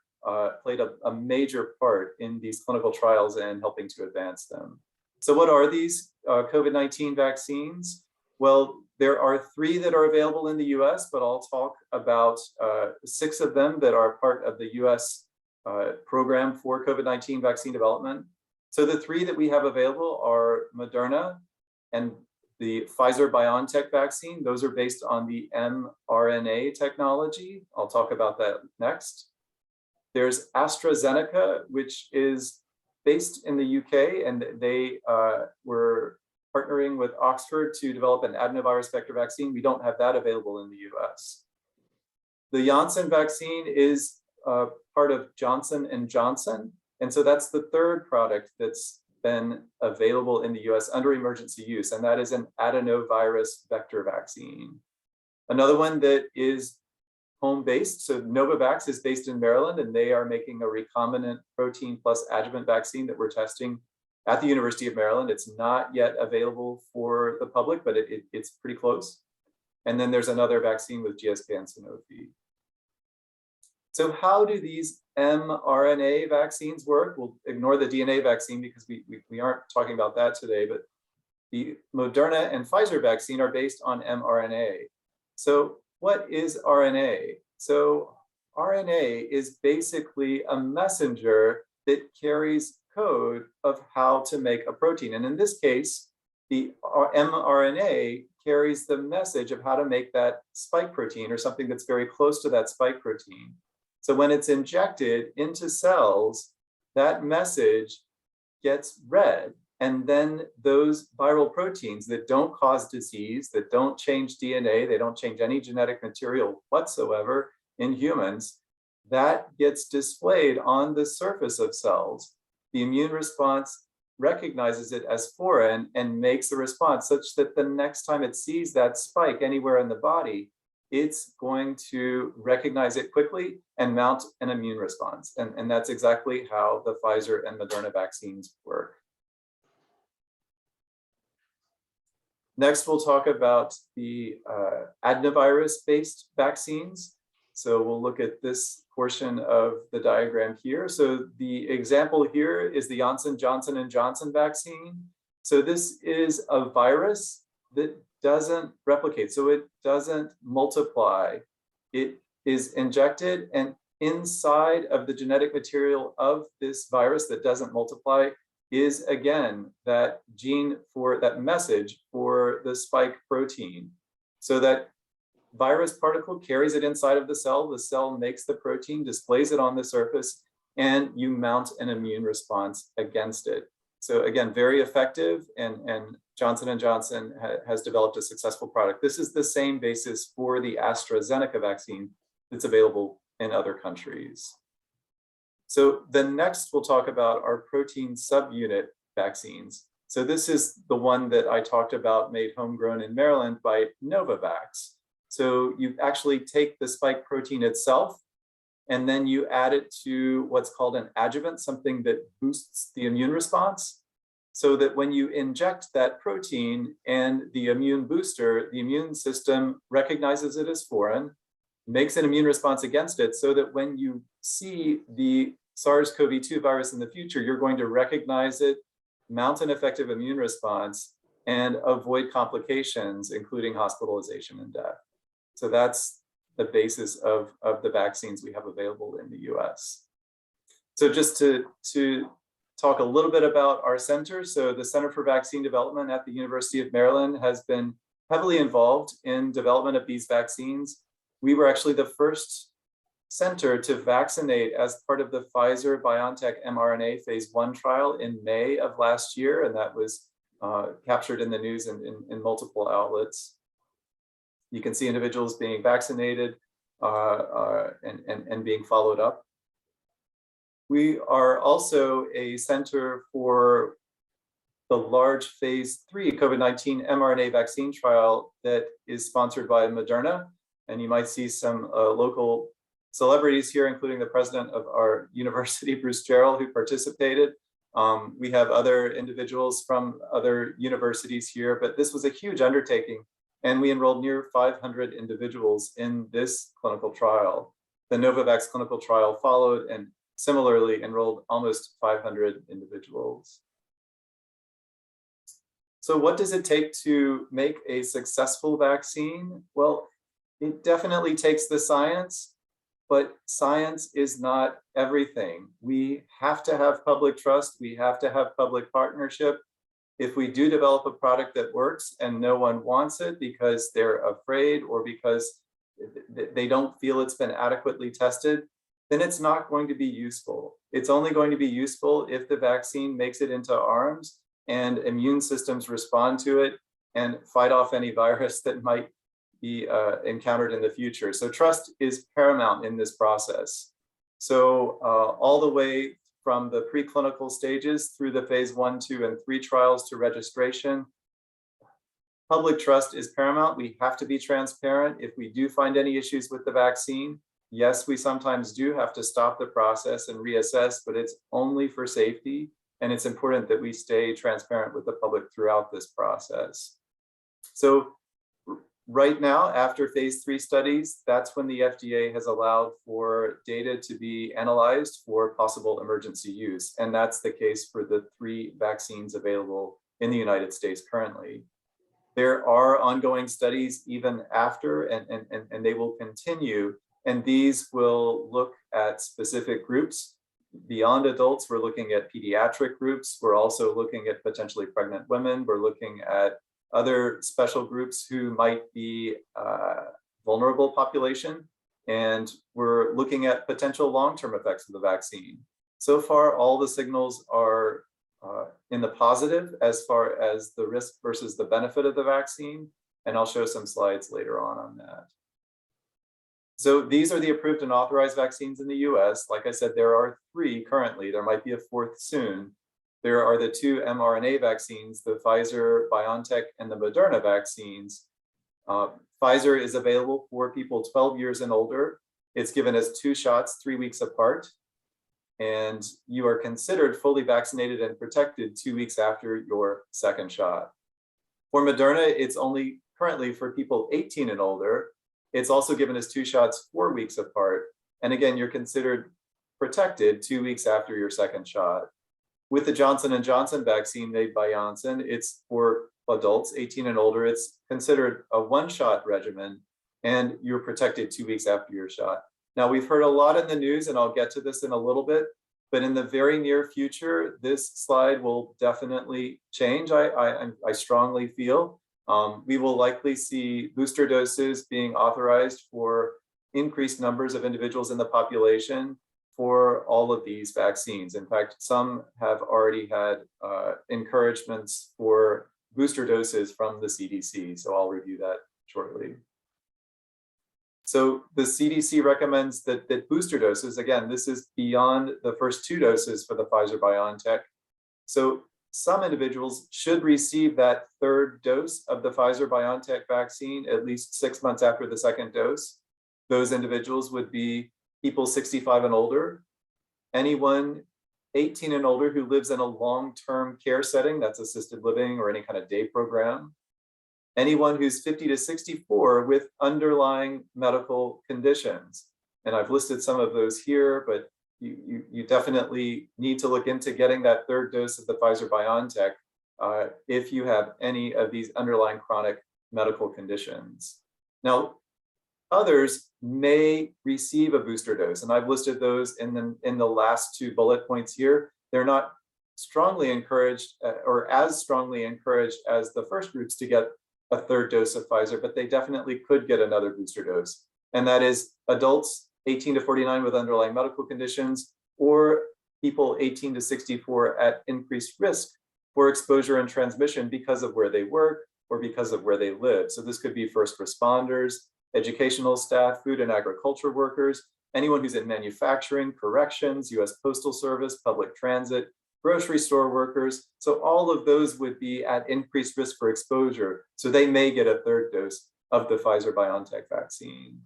played a major part in these clinical trials and helping to advance them. So what are these COVID-19 vaccines? Well, there are 3 that are available in the US, but I'll talk about 6 of them that are part of the US program for COVID-19 vaccine development. So the 3 that we have available are Moderna and the Pfizer-BioNTech vaccine. Those are based on the mRNA technology. I'll talk about that next. There's AstraZeneca, which is based in the UK, and they were partnering with Oxford to develop an adenovirus vector vaccine. We don't have that available in the US. The Janssen vaccine is part of Johnson & Johnson. And so that's the 3rd product that's been available in the US under emergency use, and that is an adenovirus vector vaccine. Another one that is home-based, so Novavax is based in Maryland, and they are making a recombinant protein plus adjuvant vaccine that we're testing at the University of Maryland. It's not yet available for the public, but it's pretty close. And then there's another vaccine with GSK and Sanofi. So how do these mRNA vaccines work? We'll ignore the DNA vaccine because we aren't talking about that today, but the Moderna and Pfizer vaccine are based on mRNA. So what is RNA? So RNA is basically a messenger that carries code of how to make a protein. And in this case, the mRNA carries the message of how to make that spike protein or something that's very close to that spike protein. So when it's injected into cells, that message gets read. And then those viral proteins that don't cause disease, that don't change DNA, they don't change any genetic material whatsoever in humans, that gets displayed on the surface of cells. The immune response recognizes it as foreign and makes a response such that the next time it sees that spike anywhere in the body, it's going to recognize it quickly and mount an immune response. And that's exactly how the Pfizer and Moderna vaccines work. Next, we'll talk about the adenovirus-based vaccines. So we'll look at this portion of the diagram here. So the example here is the Johnson & Johnson vaccine. So this is a virus that doesn't replicate, so it doesn't multiply. It is injected, and inside of the genetic material of this virus that doesn't multiply is again that gene for that message for the spike protein. So that virus particle carries it inside of the cell makes the protein, displays it on the surface, and you mount an immune response against it. So again, very effective, and Johnson & Johnson has developed a successful product. This is the same basis for the AstraZeneca vaccine that's available in other countries. So then next we'll talk about our protein subunit vaccines. So this is the one that I talked about made homegrown in Maryland by Novavax. So you actually take the spike protein itself, and then you add it to what's called an adjuvant, something that boosts the immune response, so that when you inject that protein and the immune booster, the immune system recognizes it as foreign, makes an immune response against it, so that when you see the SARS-CoV-2 virus in the future, you're going to recognize it, mount an effective immune response, and avoid complications, including hospitalization and death. So that's the basis of the vaccines we have available in the US. So just to talk a little bit about our center. So the Center for Vaccine Development at the University of Maryland has been heavily involved in development of these vaccines. We were actually the first center to vaccinate as part of the Pfizer-BioNTech mRNA phase 1 trial in May of last year, and that was captured in the news in multiple outlets. You can see individuals being vaccinated and being followed up. We are also a center for the large phase 3 COVID-19 mRNA vaccine trial that is sponsored by Moderna. And you might see some local celebrities here, including the president of our university, Bruce Gerald, who participated. We have other individuals from other universities here, but this was a huge undertaking. And we enrolled near 500 individuals in this clinical trial. The Novavax clinical trial followed and similarly enrolled almost 500 individuals. So what does it take to make a successful vaccine? Well, it definitely takes the science, but science is not everything. We have to have public trust. We have to have public partnership. If we do develop a product that works and no one wants it because they're afraid or because they don't feel it's been adequately tested, then it's not going to be useful. It's only going to be useful if the vaccine makes it into arms and immune systems respond to it and fight off any virus that might be encountered in the future. So trust is paramount in this process. So all the way from the preclinical stages through the phase 1, 2, and 3 trials to registration, public trust is paramount. We have to be transparent. If we do find any issues with the vaccine, yes, we sometimes do have to stop the process and reassess, but it's only for safety. And it's important that we stay transparent with the public throughout this process. So Right now, after phase 3 studies, that's when the FDA has allowed for data to be analyzed for possible emergency use. And that's the case for the 3 vaccines available in the United States currently. There are ongoing studies even after, and they will continue. And these will look at specific groups. Beyond adults, we're looking at pediatric groups. We're also looking at potentially pregnant women. We're looking at other special groups who might be vulnerable population. And we're looking at potential long-term effects of the vaccine. So far, all the signals are in the positive as far as the risk versus the benefit of the vaccine. And I'll show some slides later on that. So these are the approved and authorized vaccines in the US. Like I said, there are 3 currently. There might be a 4th soon. There are the 2 mRNA vaccines, the Pfizer, BioNTech, and the Moderna vaccines. Pfizer is available for people 12 years and older. It's given as 2 shots 3 weeks apart. And you are considered fully vaccinated and protected 2 weeks after your 2nd shot. For Moderna, it's only currently for people 18 and older. It's also given as 2 shots 4 weeks apart. And again, you're considered protected 2 weeks after your 2nd shot. With the Johnson & Johnson vaccine made by Janssen, it's for adults 18 and older. It's considered a 1-shot regimen, and you're protected 2 weeks after your shot. Now, we've heard a lot in the news, and I'll get to this in a little bit, but in the very near future, this slide will definitely change, I strongly feel. We will likely see booster doses being authorized for increased numbers of individuals in the population for all of these vaccines. In fact, some have already had encouragements for booster doses from the CDC, so I'll review that shortly. So the CDC recommends that booster doses, again, this is beyond the first 2 doses for the Pfizer-BioNTech. So some individuals should receive that 3rd dose of the Pfizer-BioNTech vaccine at least 6 months after the 2nd dose. Those individuals would be people 65 and older, anyone 18 and older who lives in a long-term care setting, that's assisted living or any kind of day program, anyone who's 50 to 64 with underlying medical conditions. And I've listed some of those here, but you definitely need to look into getting that 3rd dose of the Pfizer-BioNTech if you have any of these underlying chronic medical conditions. Now, others may receive a booster dose, and I've listed those in the last 2 bullet points here. They're not strongly encouraged or as strongly encouraged as the first groups to get a 3rd dose of Pfizer, but they definitely could get another booster dose. And that is adults 18 to 49 with underlying medical conditions, or people 18 to 64 at increased risk for exposure and transmission because of where they work or because of where they live. So this could be first responders, educational staff, food and agriculture workers, anyone who's in manufacturing, corrections, US Postal Service, public transit, grocery store workers. So all of those would be at increased risk for exposure. So they may get a 3rd dose of the Pfizer-BioNTech vaccine.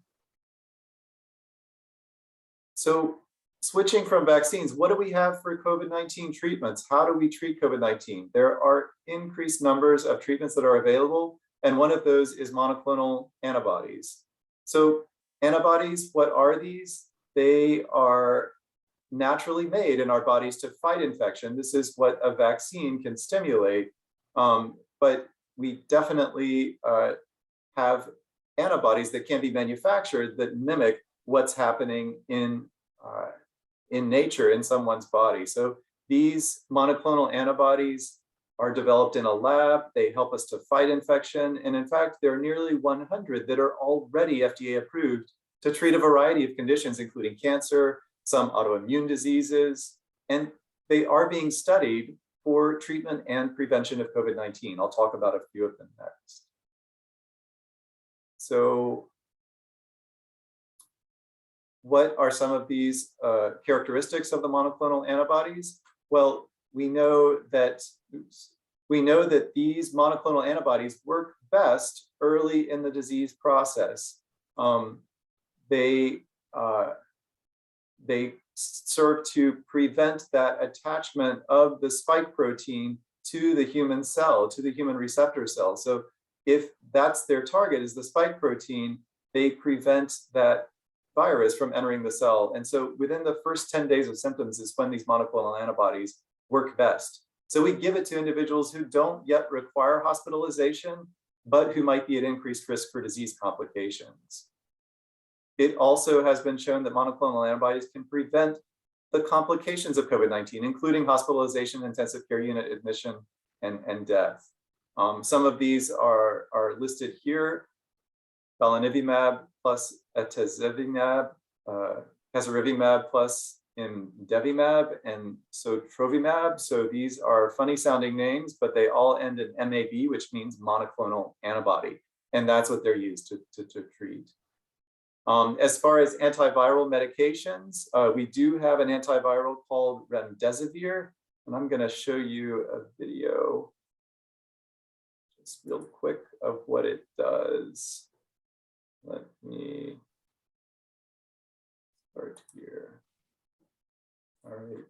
So switching from vaccines, what do we have for COVID-19 treatments? How do we treat COVID-19? There are increased numbers of treatments that are available, and one of those is monoclonal antibodies. So antibodies, what are these? They are naturally made in our bodies to fight infection. This is what a vaccine can stimulate, but we definitely have antibodies that can be manufactured that mimic what's happening in nature in someone's body. So these monoclonal antibodies are developed in a lab. They help us to fight infection. And in fact, there are nearly 100 that are already FDA approved to treat a variety of conditions, including cancer, some autoimmune diseases, and they are being studied for treatment and prevention of COVID-19. I'll talk about a few of them next. So what are some of these characteristics of the monoclonal antibodies? Well, we know that these monoclonal antibodies work best early in the disease process. They serve to prevent that attachment of the spike protein to the human cell, to the human receptor cell. So if that's their target, is the spike protein, they prevent that virus from entering the cell. And so within the first 10 days of symptoms is when these monoclonal antibodies work best. So we give it to individuals who don't yet require hospitalization, but who might be at increased risk for disease complications. It also has been shown that monoclonal antibodies can prevent the complications of COVID-19, including hospitalization, intensive care unit admission, and death. Some of these are listed here: belanivimab plus atezolizumab, casirivimab plus imdevimab, and sotrovimab. So these are funny sounding names, but they all end in MAB, which means monoclonal antibody. And that's what they're used to treat. As far as antiviral medications, we do have an antiviral called remdesivir, and I'm going to show you a video just real quick of what it does. Let me start here. All right.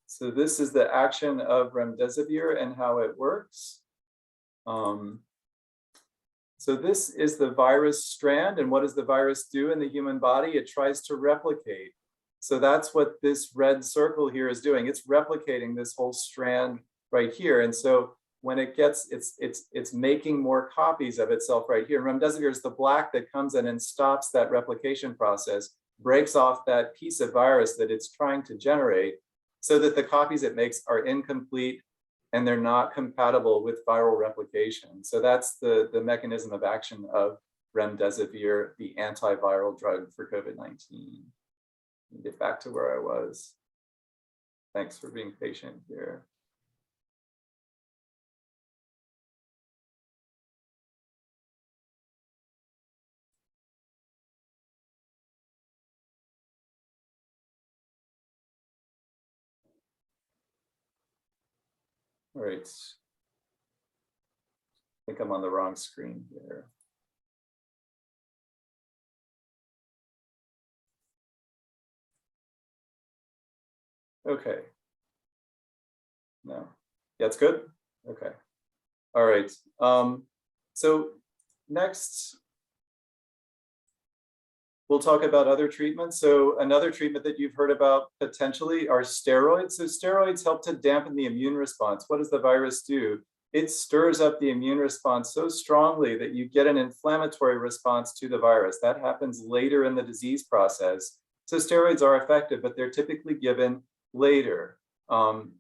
So this is the action of remdesivir and how it works. So this is the virus strand, and what does the virus do in the human body? It tries to replicate. So that's what this red circle here is doing. It's replicating this whole strand right here. And so when it gets, it's making more copies of itself right here. Remdesivir is the black that comes in and stops that replication process, breaks off that piece of virus that it's trying to generate, so that the copies it makes are incomplete and they're not compatible with viral replication. So that's the mechanism of action of remdesivir, the antiviral drug for COVID-19. Get back to where I was. Thanks for being patient here. All right. I think I'm on the wrong screen here. Okay. No. Yeah, it's good. Okay. All right. So next, we'll talk about other treatments. So another treatment that you've heard about potentially are steroids. So steroids help to dampen the immune response. What does the virus do? It stirs up the immune response so strongly that you get an inflammatory response to the virus. That happens later in the disease process. So steroids are effective, but they're typically given later.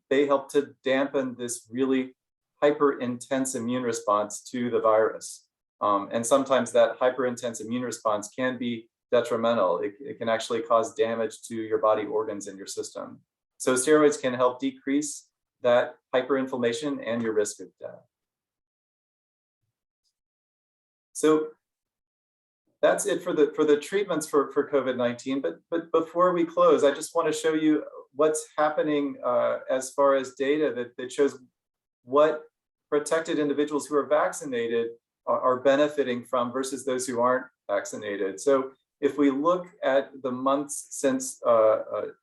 They help to dampen this really hyper intense immune response to the virus. And sometimes that hyper intense immune response can be detrimental. It can actually cause damage to your body organs and your system. So steroids can help decrease that hyperinflammation and your risk of death. So that's it for the treatments for COVID-19. But before we close, I just want to show you what's happening as far as data that shows what protected individuals who are vaccinated are benefiting from versus those who aren't vaccinated. So if we look at the months since the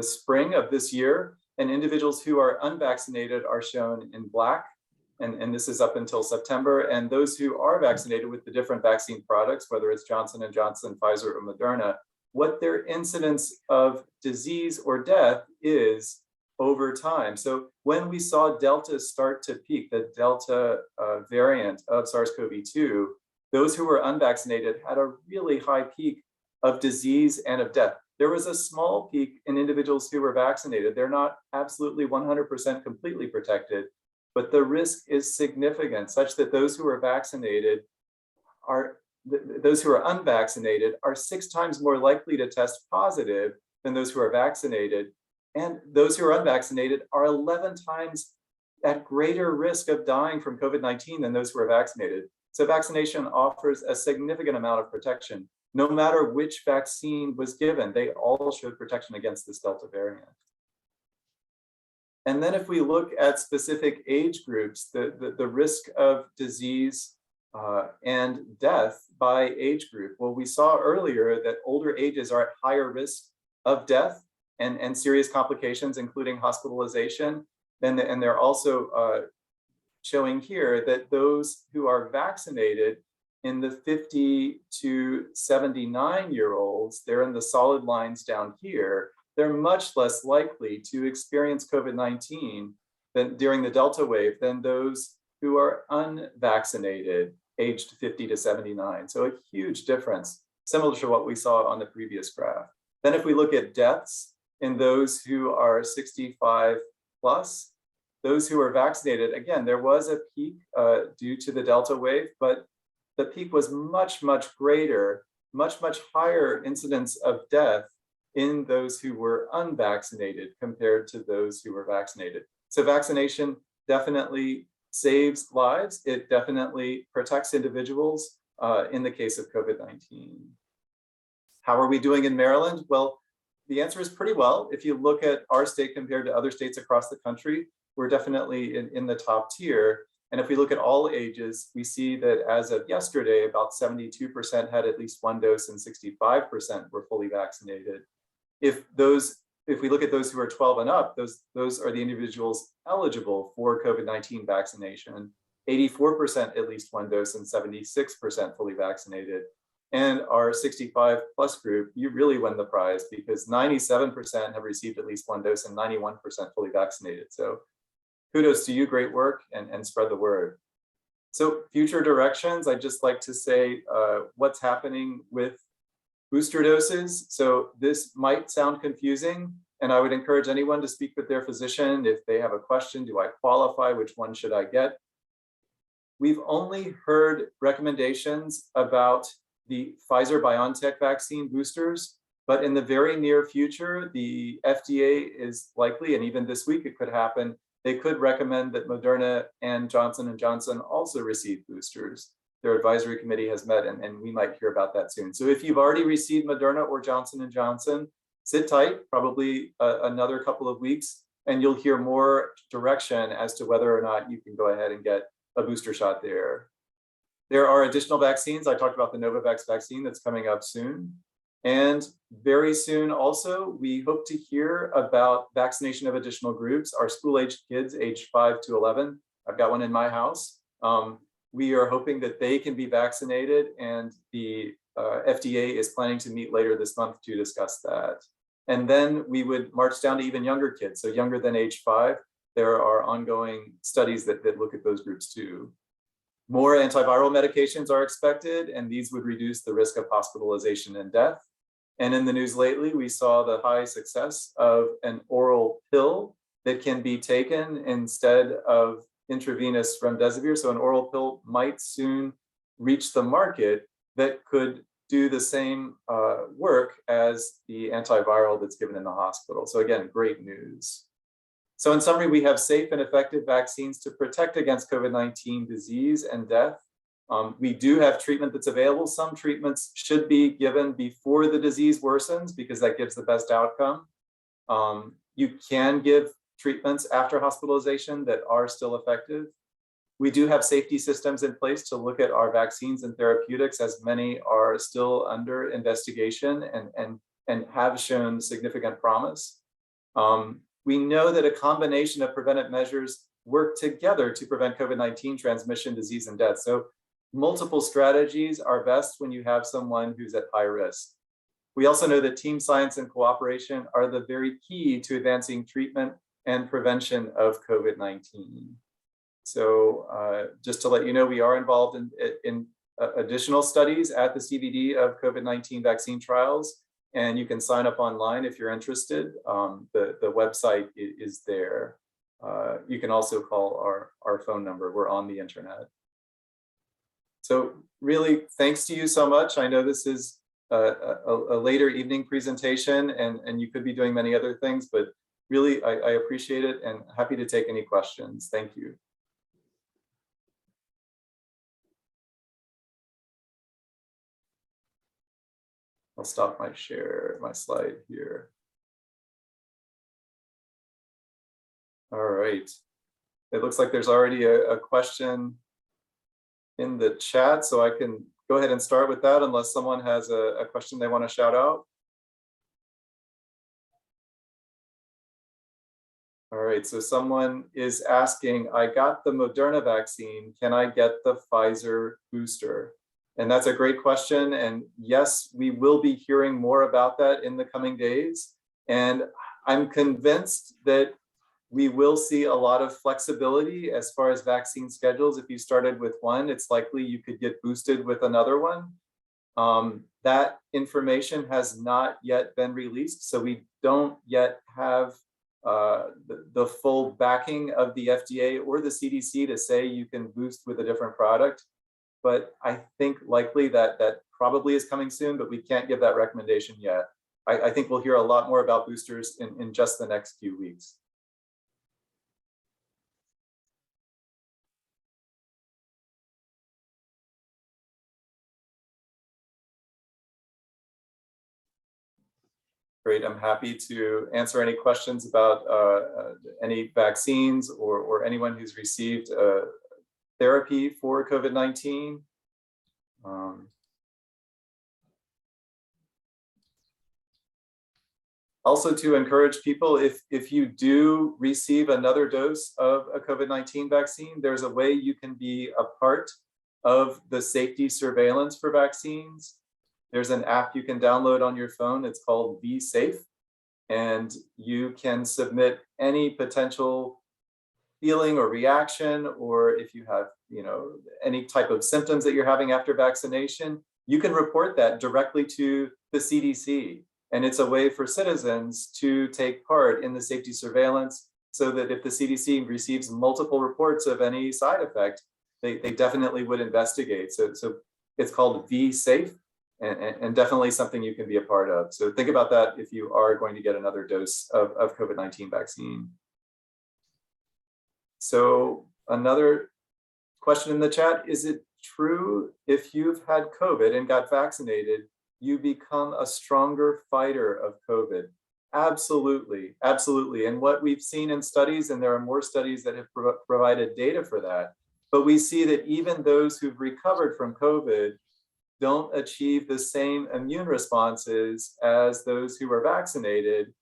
spring of this year, and individuals who are unvaccinated are shown in black, and this is up until September, and those who are vaccinated with the different vaccine products, whether it's Johnson & Johnson, Pfizer, or Moderna, what their incidence of disease or death is over time. So when we saw Delta start to peak, the Delta variant of SARS-CoV-2, those who were unvaccinated had a really high peak of disease and of death. There was a small peak in individuals who were vaccinated. They're not absolutely 100% completely protected, but the risk is significant, such that those who are vaccinated those who are unvaccinated are 6 times more likely to test positive than those who are vaccinated. And those who are unvaccinated are 11 times at greater risk of dying from COVID-19 than those who are vaccinated. So vaccination offers a significant amount of protection. No matter which vaccine was given, they all showed protection against this Delta variant. And then if we look at specific age groups, the risk of disease and death by age group, well, we saw earlier that older ages are at higher risk of death and serious complications, including hospitalization. And they're also showing here that those who are vaccinated in the 50 to 79-year-olds, they're in the solid lines down here, they're much less likely to experience COVID-19 than during the Delta wave than those who are unvaccinated, aged 50 to 79. So a huge difference, similar to what we saw on the previous graph. Then if we look at deaths in those who are 65 plus, those who are vaccinated, again, there was a peak due to the Delta wave, but the peak was much, much greater, much higher incidence of death in those who were unvaccinated compared to those who were vaccinated. So vaccination definitely saves lives. It definitely protects individuals in the case of COVID-19. How are we doing in Maryland? Well, the answer is pretty well. If you look at our state compared to other states across the country, we're definitely in the top tier. And if we look at all ages, we see that as of yesterday, about 72% had at least one dose and 65% were fully vaccinated. If we look at those who are 12 and up, those are the individuals eligible for COVID-19 vaccination. 84% at least one dose and 76% fully vaccinated. And our 65 plus group, you really win the prize because 97% have received at least one dose and 91% fully vaccinated. So kudos to you, great work, and spread the word. So future directions, I'd just like to say what's happening with booster doses. So this might sound confusing, and I would encourage anyone to speak with their physician if they have a question. Do I qualify? Which one should I get? We've only heard recommendations about the Pfizer-BioNTech vaccine boosters, but in the very near future, the FDA is likely, and even this week it could happen, they could recommend that Moderna and Johnson & Johnson also receive boosters. Their advisory committee has met, and we might hear about that soon. So if you've already received Moderna or Johnson & Johnson, sit tight, probably another couple of weeks, and you'll hear more direction as to whether or not you can go ahead and get a booster shot there. There are additional vaccines. I talked about the Novavax vaccine that's coming up soon. And very soon also, we hope to hear about vaccination of additional groups. Our school-aged kids, aged 5 to 11, I've got one in my house. We are hoping that they can be vaccinated, and the FDA is planning to meet later this month to discuss that. And then we would march down to even younger kids, so younger than age 5. There are ongoing studies that look at those groups too. More antiviral medications are expected, and these would reduce the risk of hospitalization and death. And in the news lately, we saw the high success of an oral pill that can be taken instead of intravenous remdesivir. So an oral pill might soon reach the market that could do the same work as the antiviral that's given in the hospital. So again, great news. So in summary, we have safe and effective vaccines to protect against COVID-19 disease and death. We do have treatment that's available. Some treatments should be given before the disease worsens because that gives the best outcome. You can give treatments after hospitalization that are still effective. We do have safety systems in place to look at our vaccines and therapeutics, as many are still under investigation and have shown significant promise. We know that a combination of preventive measures work together to prevent COVID-19 transmission, disease, and death. So multiple strategies are best when you have someone who's at high risk. We also know that team science and cooperation are the very key to advancing treatment and prevention of COVID-19. So just to let you know, we are involved in additional studies at the CVD of COVID-19 vaccine trials, and you can sign up online if you're interested. The website is there. You can also call our phone number. We're on the internet. So really, thanks to you so much. I know this is a later evening presentation, and you could be doing many other things, but really, I appreciate it and happy to take any questions. Thank you. I'll stop my share, my slide here. All right. It looks like there's already a question in the chat, so I can go ahead and start with that unless someone has a question they want to shout out. All right, so someone is asking, I got the Moderna vaccine, can I get the Pfizer booster? And that's a great question. And yes, we will be hearing more about that in the coming days. And I'm convinced that we will see a lot of flexibility as far as vaccine schedules. If you started with one, it's likely you could get boosted with another one. That information has not yet been released, so we don't yet have the full backing of the FDA or the CDC to say you can boost with a different product. But I think likely that probably is coming soon, but we can't give that recommendation yet. I think we'll hear a lot more about boosters in just the next few weeks. Great, I'm happy to answer any questions about any vaccines or anyone who's received therapy for COVID-19. Also to encourage people, if you do receive another dose of a COVID-19 vaccine, there's a way you can be a part of the safety surveillance for vaccines. There's an app you can download on your phone. It's called Be Safe. And you can submit any potential feeling or reaction, or if you have, any type of symptoms that you're having after vaccination, you can report that directly to the CDC. And it's a way for citizens to take part in the safety surveillance so that if the CDC receives multiple reports of any side effect, they definitely would investigate. So it's called Be Safe. And definitely something you can be a part of. So think about that if you are going to get another dose of COVID-19 vaccine. So another question in the chat, is it true if you've had COVID and got vaccinated, you become a stronger fighter of COVID? Absolutely, absolutely. And what we've seen in studies, and there are more studies that have provided data for that, but we see that even those who've recovered from COVID don't achieve the same immune responses as those who are vaccinated.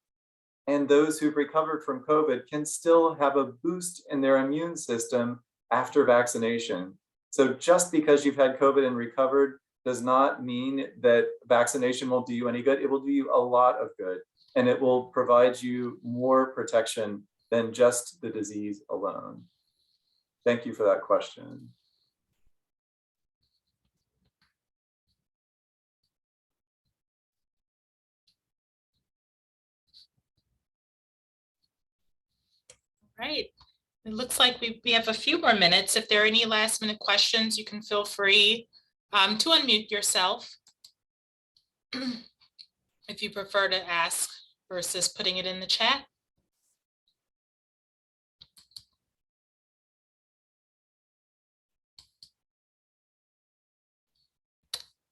And those who've recovered from COVID can still have a boost in their immune system after vaccination. So just because you've had COVID and recovered does not mean that vaccination won't do you any good. It will do you a lot of good, and it will provide you more protection than just the disease alone. Thank you for that question. Right. It looks like we have a few more minutes. If there are any last minute questions, you can feel free to unmute yourself if you prefer to ask versus putting it in the chat.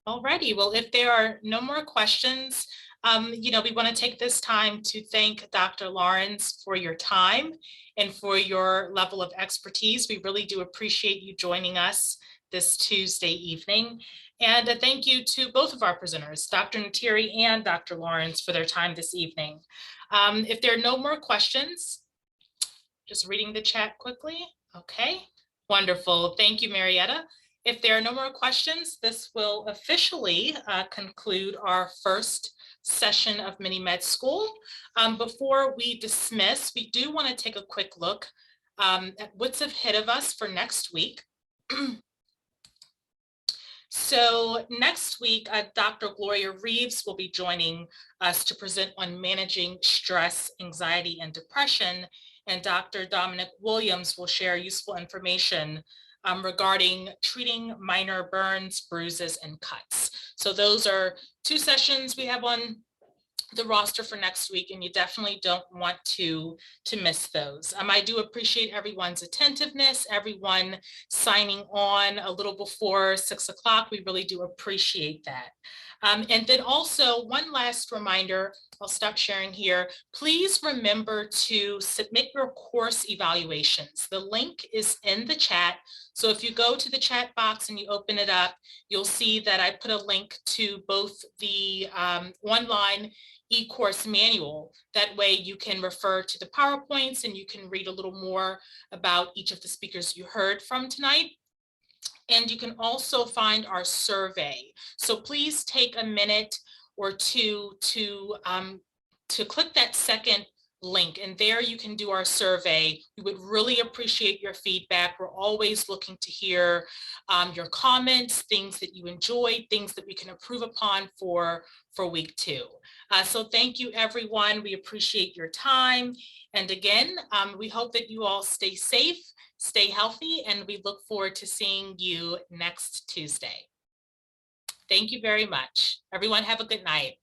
Alrighty, well, if there are no more questions, we want to take this time to thank Dr. Lawrence for your time and for your level of expertise. We really do appreciate you joining us this Tuesday evening. And a thank you to both of our presenters, Dr. Ntiri and Dr. Lawrence, for their time this evening. If there are no more questions, just reading the chat quickly. Okay, wonderful. Thank you, Marietta. If there are no more questions, this will officially conclude our first session of Mini Med School. Before we dismiss, we do want to take a quick look at what's ahead of us for next week. So next week, Dr. Gloria Reeves will be joining us to present on managing stress, anxiety, and depression. And Dr. Dominic Williams will share useful information regarding treating minor burns, bruises, and cuts. So those are two sessions we have on the roster for next week, and you definitely don't want to miss those. I do appreciate everyone's attentiveness, everyone signing on a little before 6 o'clock. We really do appreciate that. And then also one last reminder, I'll stop sharing here. Please remember to submit your course evaluations. The link is in the chat. So if you go to the chat box and you open it up, you'll see that I put a link to both the online e-course manual. That way you can refer to the PowerPoints and you can read a little more about each of the speakers you heard from tonight. And you can also find our survey. So please take a minute or two to click that second link, and there you can do our survey. We would really appreciate your feedback. We're always looking to hear your comments, things that you enjoyed, things that we can improve upon for week 2. So thank you, everyone. We appreciate your time. And again, we hope that you all stay safe, stay healthy, and we look forward to seeing you next Tuesday. Thank you very much. Everyone have a good night.